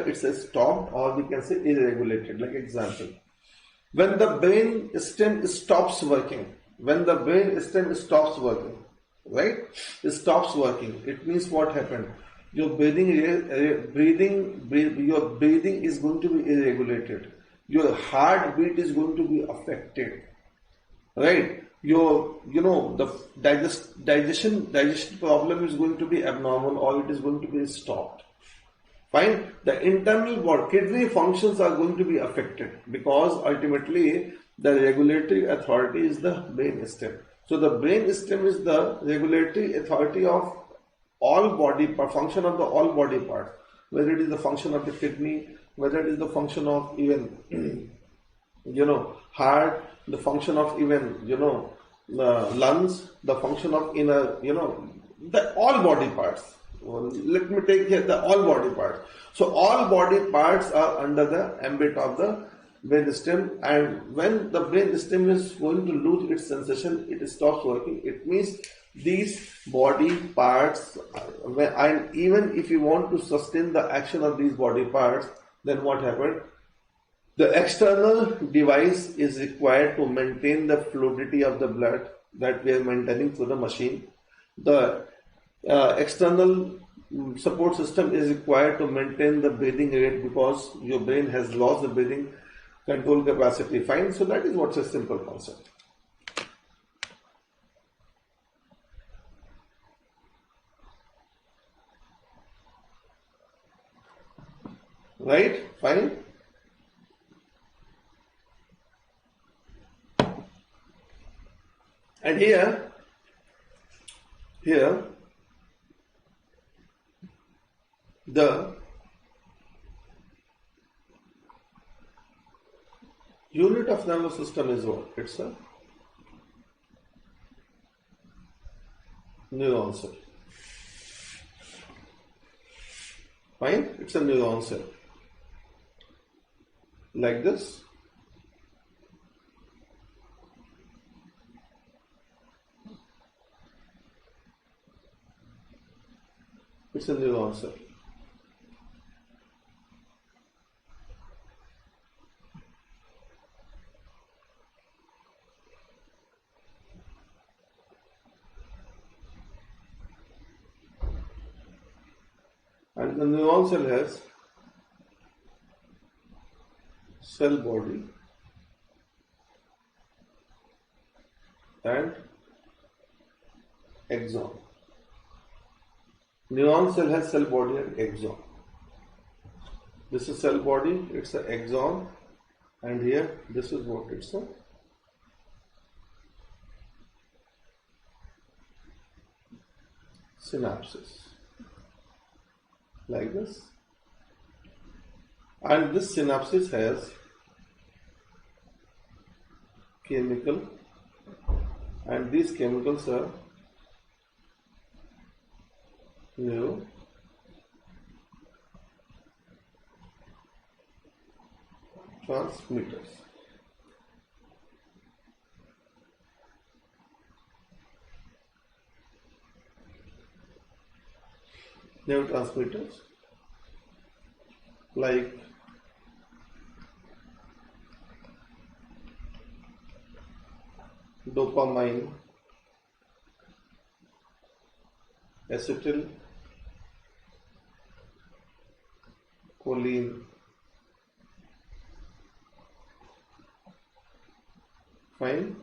it's a stopped, or we can say irregulated. Like example, when the brain stem stops working, right? It stops working. It means what happened? Your breathing is going to be irregulated. Your heartbeat is going to be affected, right? The digestion problem is going to be abnormal, or it is going to be stopped. Fine. The internal body, kidney functions are going to be affected, because ultimately the regulatory authority is the brain stem. So the brain stem is the regulatory authority of all body part, function of the all body parts, whether it is the function of the kidney, whether it is the function of even heart, the function of even lungs, the function of inner, the all body parts. Let me take here the all body parts. So all body parts are under the ambit of the brain stem, and when the brain stem is going to lose its sensation, it stops working. It means these body parts, and even if you want to sustain the action of these body parts, then what happened? The external device is required to maintain the fluidity of the blood that we are maintaining through the machine. The external support system is required to maintain the breathing rate, because your brain has lost the breathing control capacity. Fine. So that is what's a simple concept. Right? Fine. And here the unit of nervous system is what? It's a neuron cell. Fine? It's a neuron cell. Like this. It's a neuron cell. And the neuron cell has cell body and axon. Neuron cell has cell body and axon. This is cell body, it's an axon, and here this is what it's a synapses. Like this. And this synapses has chemical, and these chemicals are neurotransmitters. Neurotransmitters like dopamine, acetylcholine, fine,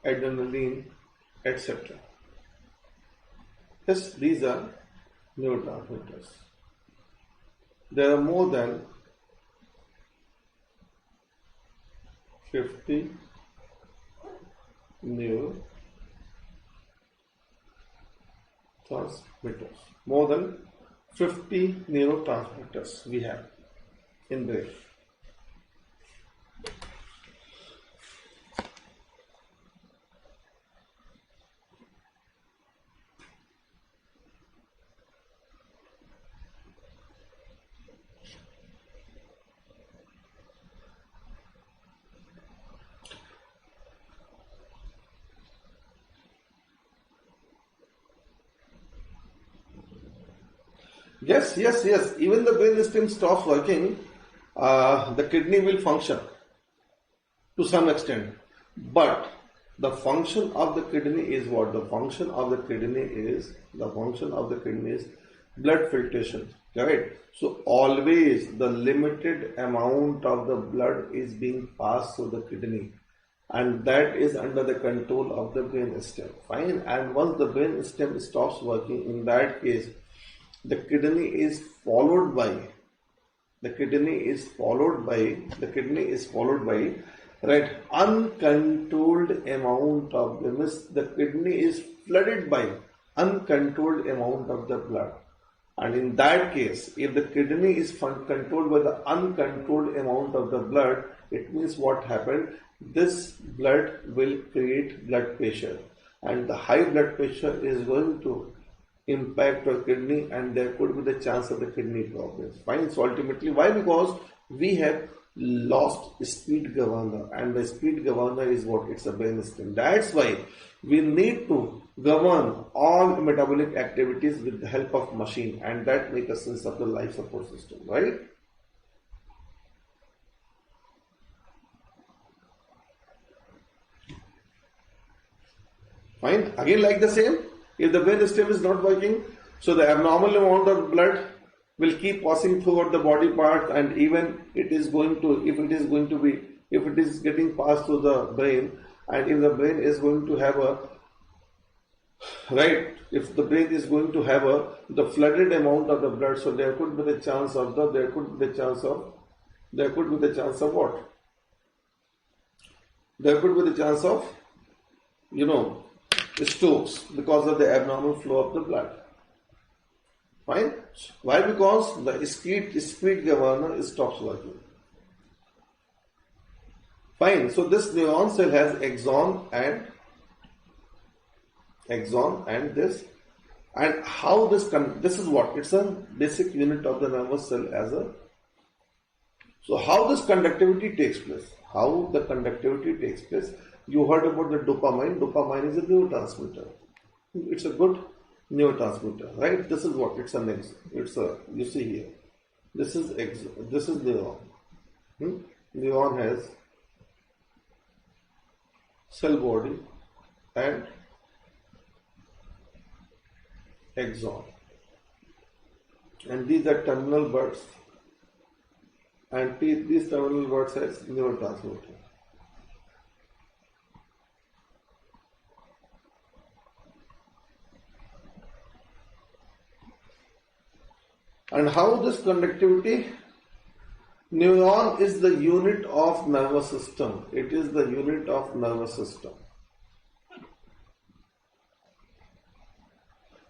adrenaline, etc. Yes, these are neurotransmitters. There are more than 50 neurotransmitters. More than 50 neurotransmitters we have in brain. Yes. Even the brain stem stops working, the kidney will function to some extent. But the function of the kidney is what? The function of the kidney is blood filtration. Right? So always the limited amount of the blood is being passed through the kidney, and that is under the control of the brain stem. Fine. And once the brain stem stops working, in that case, the kidney is followed by right uncontrolled amount of the kidney is flooded by uncontrolled amount of the blood. And in that case, if the kidney is controlled by the uncontrolled amount of the blood, it means what happened? This blood will create blood pressure, and the high blood pressure is going to impact your kidney, and there could be the chance of the kidney problems. Fine. So ultimately, why? Because we have lost speed governor, and the speed governor is what? It's a brain stem. That's why we need to govern all metabolic activities with the help of machine, and that makes a sense of the life support system, right? Fine. Again, like the same. If the brain stem is not working, so the abnormal amount of blood will keep passing throughout the body part, and even it is going to, if it is getting passed through the brain, and if the brain is going to have a, right, if the brain is going to have the flooded amount of the blood, so there could be the chance of what? There could be the chance of, strokes because of the abnormal flow of the blood. Fine. Why? Because the speed governor stops working. Fine. So this neuron cell has axon and this. And how this is what? It's a basic unit of the nervous cell So how this conductivity takes place? How the conductivity takes place? You heard about the dopamine. Dopamine is a neurotransmitter. It's a good neurotransmitter, right? This is what? You see here. This is neuron. Neuron has cell body and axon, and these are terminal buds, and these terminal buds has neurotransmitter. And how this conductivity? Neuron is the unit of nervous system. It is the unit of nervous system,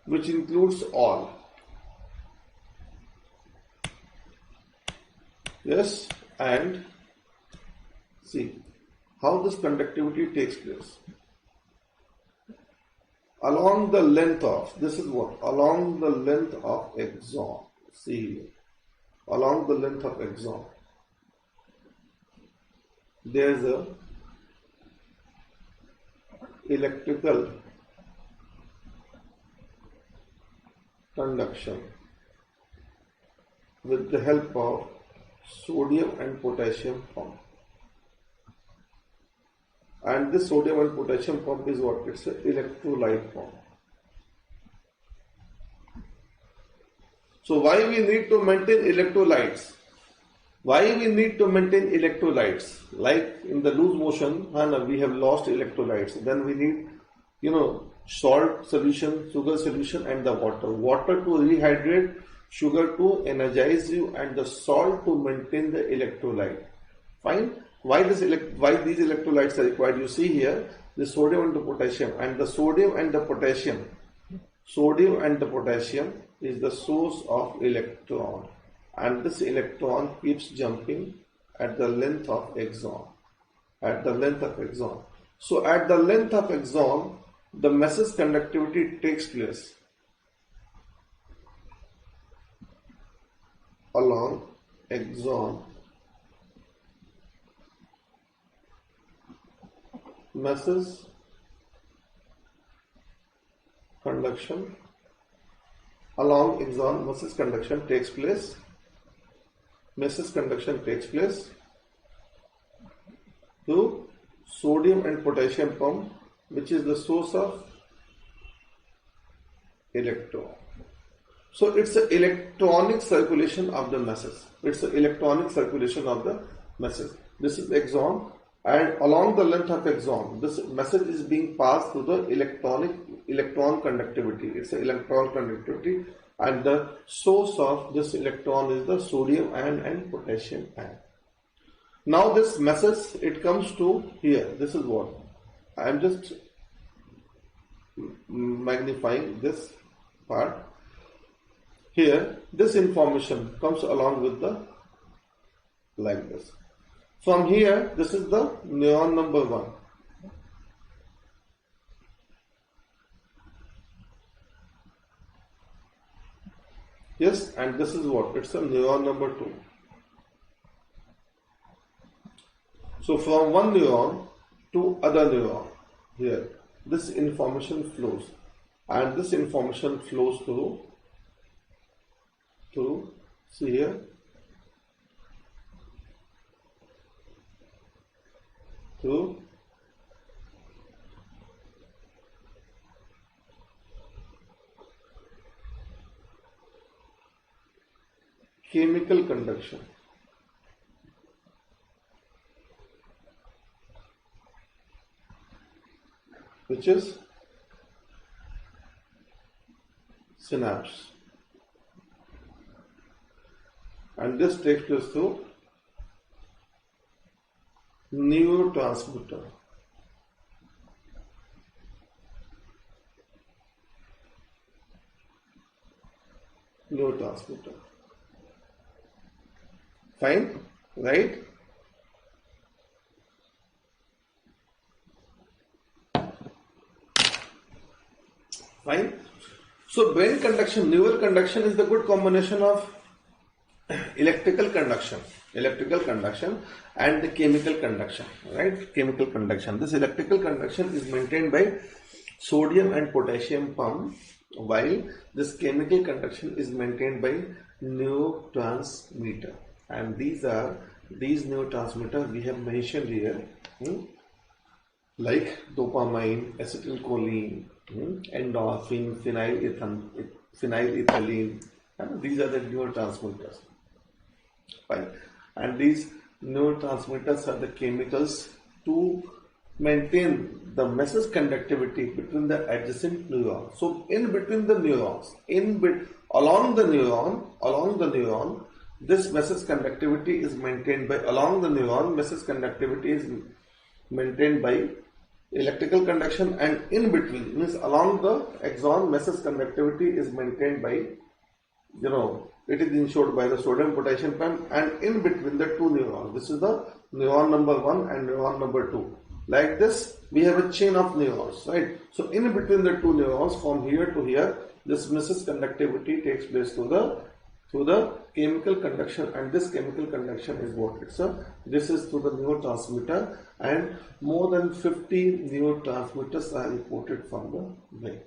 which includes all. Yes, and see how this conductivity takes place. Along the length of, this is what? Along the length of axon. See here. Along the length of axon, there is a electrical conduction with the help of sodium and potassium pump. And this sodium and potassium pump is what? It's an electrolyte pump. So why we need to maintain electrolytes? Why we need to maintain electrolytes? Like in the loose motion, we have lost electrolytes. Then we need, salt solution, sugar solution, and the water. Water to rehydrate, sugar to energize you, and the salt to maintain the electrolyte. Fine. Why these electrolytes are required? You see here the sodium and the potassium, and the sodium and the potassium is the source of electron, and this electron keeps jumping at the length of axon. So at the length of axon, the message conductivity takes place along axon. Message conduction along axon, message conduction takes place. To sodium and potassium pump, which is the source of electron. So it's an electronic circulation of the message. This is axon, and along the length of axon, this message is being passed through the electron conductivity. It's an electron conductivity, and the source of this electron is the sodium ion and potassium ion. Now this message, it comes to here. This is what I am just magnifying this part. Here, this information comes along with like this. From here, this is the neuron number 1. Yes, and this is what? It's a neuron number 2. So from one neuron to other neuron, here, this information flows, and this information flows through, see here, chemical conduction. Which is synapse. And this takes place through neurotransmitter. Neurotransmitter. Fine, right? Fine. So brain conduction, neural conduction is the good combination of electrical conduction and the chemical conduction, right? Chemical conduction. This electrical conduction is maintained by sodium and potassium pump, while this chemical conduction is maintained by neurotransmitter. And these neurotransmitters we have mentioned here, like dopamine, acetylcholine, endorphin, phenylethylamine, and these are the neurotransmitters. Fine. And these neurotransmitters are the chemicals to maintain the message conductivity between the adjacent neurons. So in between the neurons, along the neuron, this message conductivity is maintained by message conductivity is maintained by electrical conduction, and in between means along the axon, message conductivity is maintained by, it is ensured by the sodium potassium pump, and in between the two neurons. This is the neuron number 1 and neuron number 2. Like this, we have a chain of neurons, right? So in between the two neurons, from here to here, this message conductivity takes place through the chemical conduction, and this chemical conduction is what this is through the neurotransmitter, and more than 50 neurotransmitters are reported from the brain.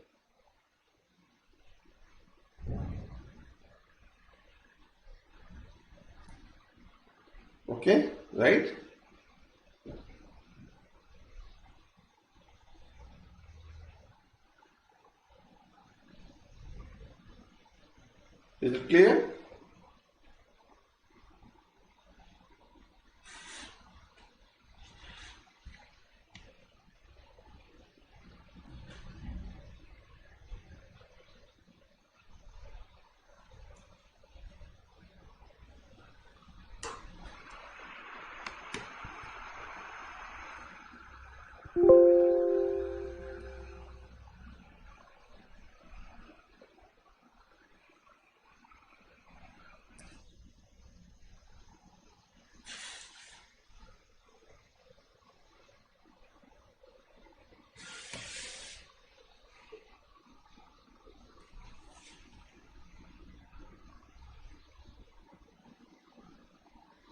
Okay, right? Is it clear?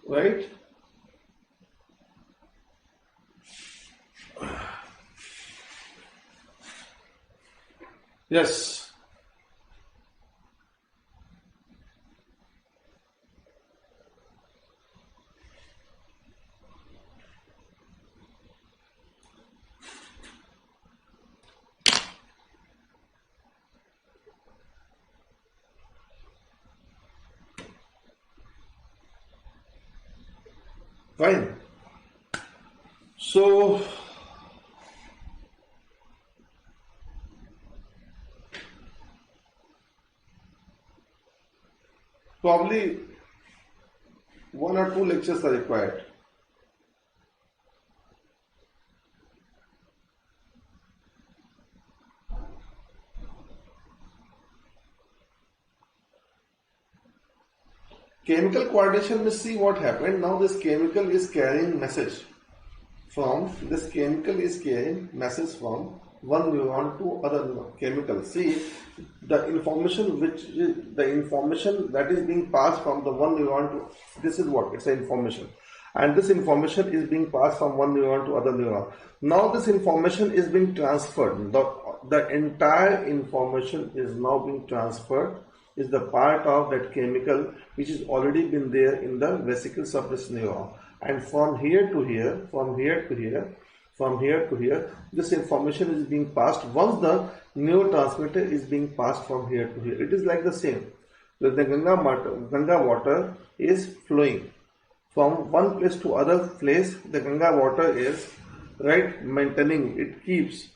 Right? Yes. Fine. So probably 1 or 2 lectures are required. Chemical coordination, let's see what happened. Now this chemical is carrying message from one neuron to other chemical. See, the information that is being passed from the one neuron to, this is what, it's an information. And this information is being passed from one neuron to other neuron. Now this information is being transferred. The entire information is now being transferred, is the part of that chemical which has already been there in the vesicles of this neuron. And from here to here, this information is being passed. Once the neurotransmitter is being passed from here to here, it is like the same. the Ganga water is flowing from one place to other place. The Ganga water is right maintaining. It keeps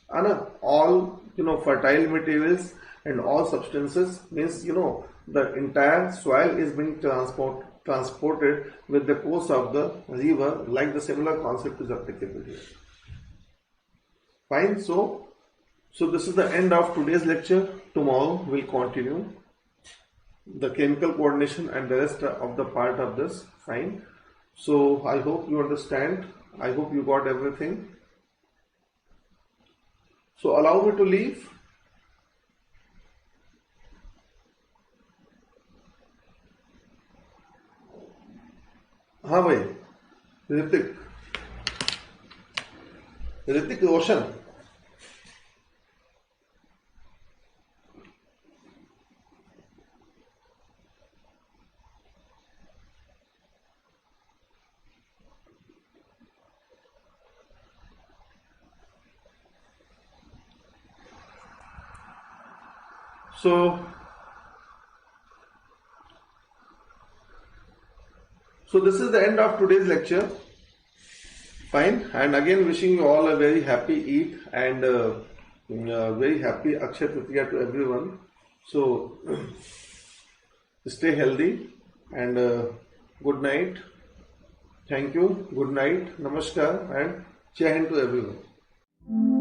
all fertile materials and all substances, means the entire soil is being transported with the course of the river. Like the similar concept is applicable here. Fine. So this is the end of today's lecture. Tomorrow we'll continue the chemical coordination and the rest of the part of this. Fine. So I hope you understand. I hope you got everything. So allow me to leave. हाँ भाई, Hrithik Roshan. So this is the end of today's lecture. Fine. And again wishing you all a very happy Eid and very happy Akshaya Tritiya to everyone. So stay healthy and good night. Thank you. Good night. Namaskar and Jai Hind to everyone.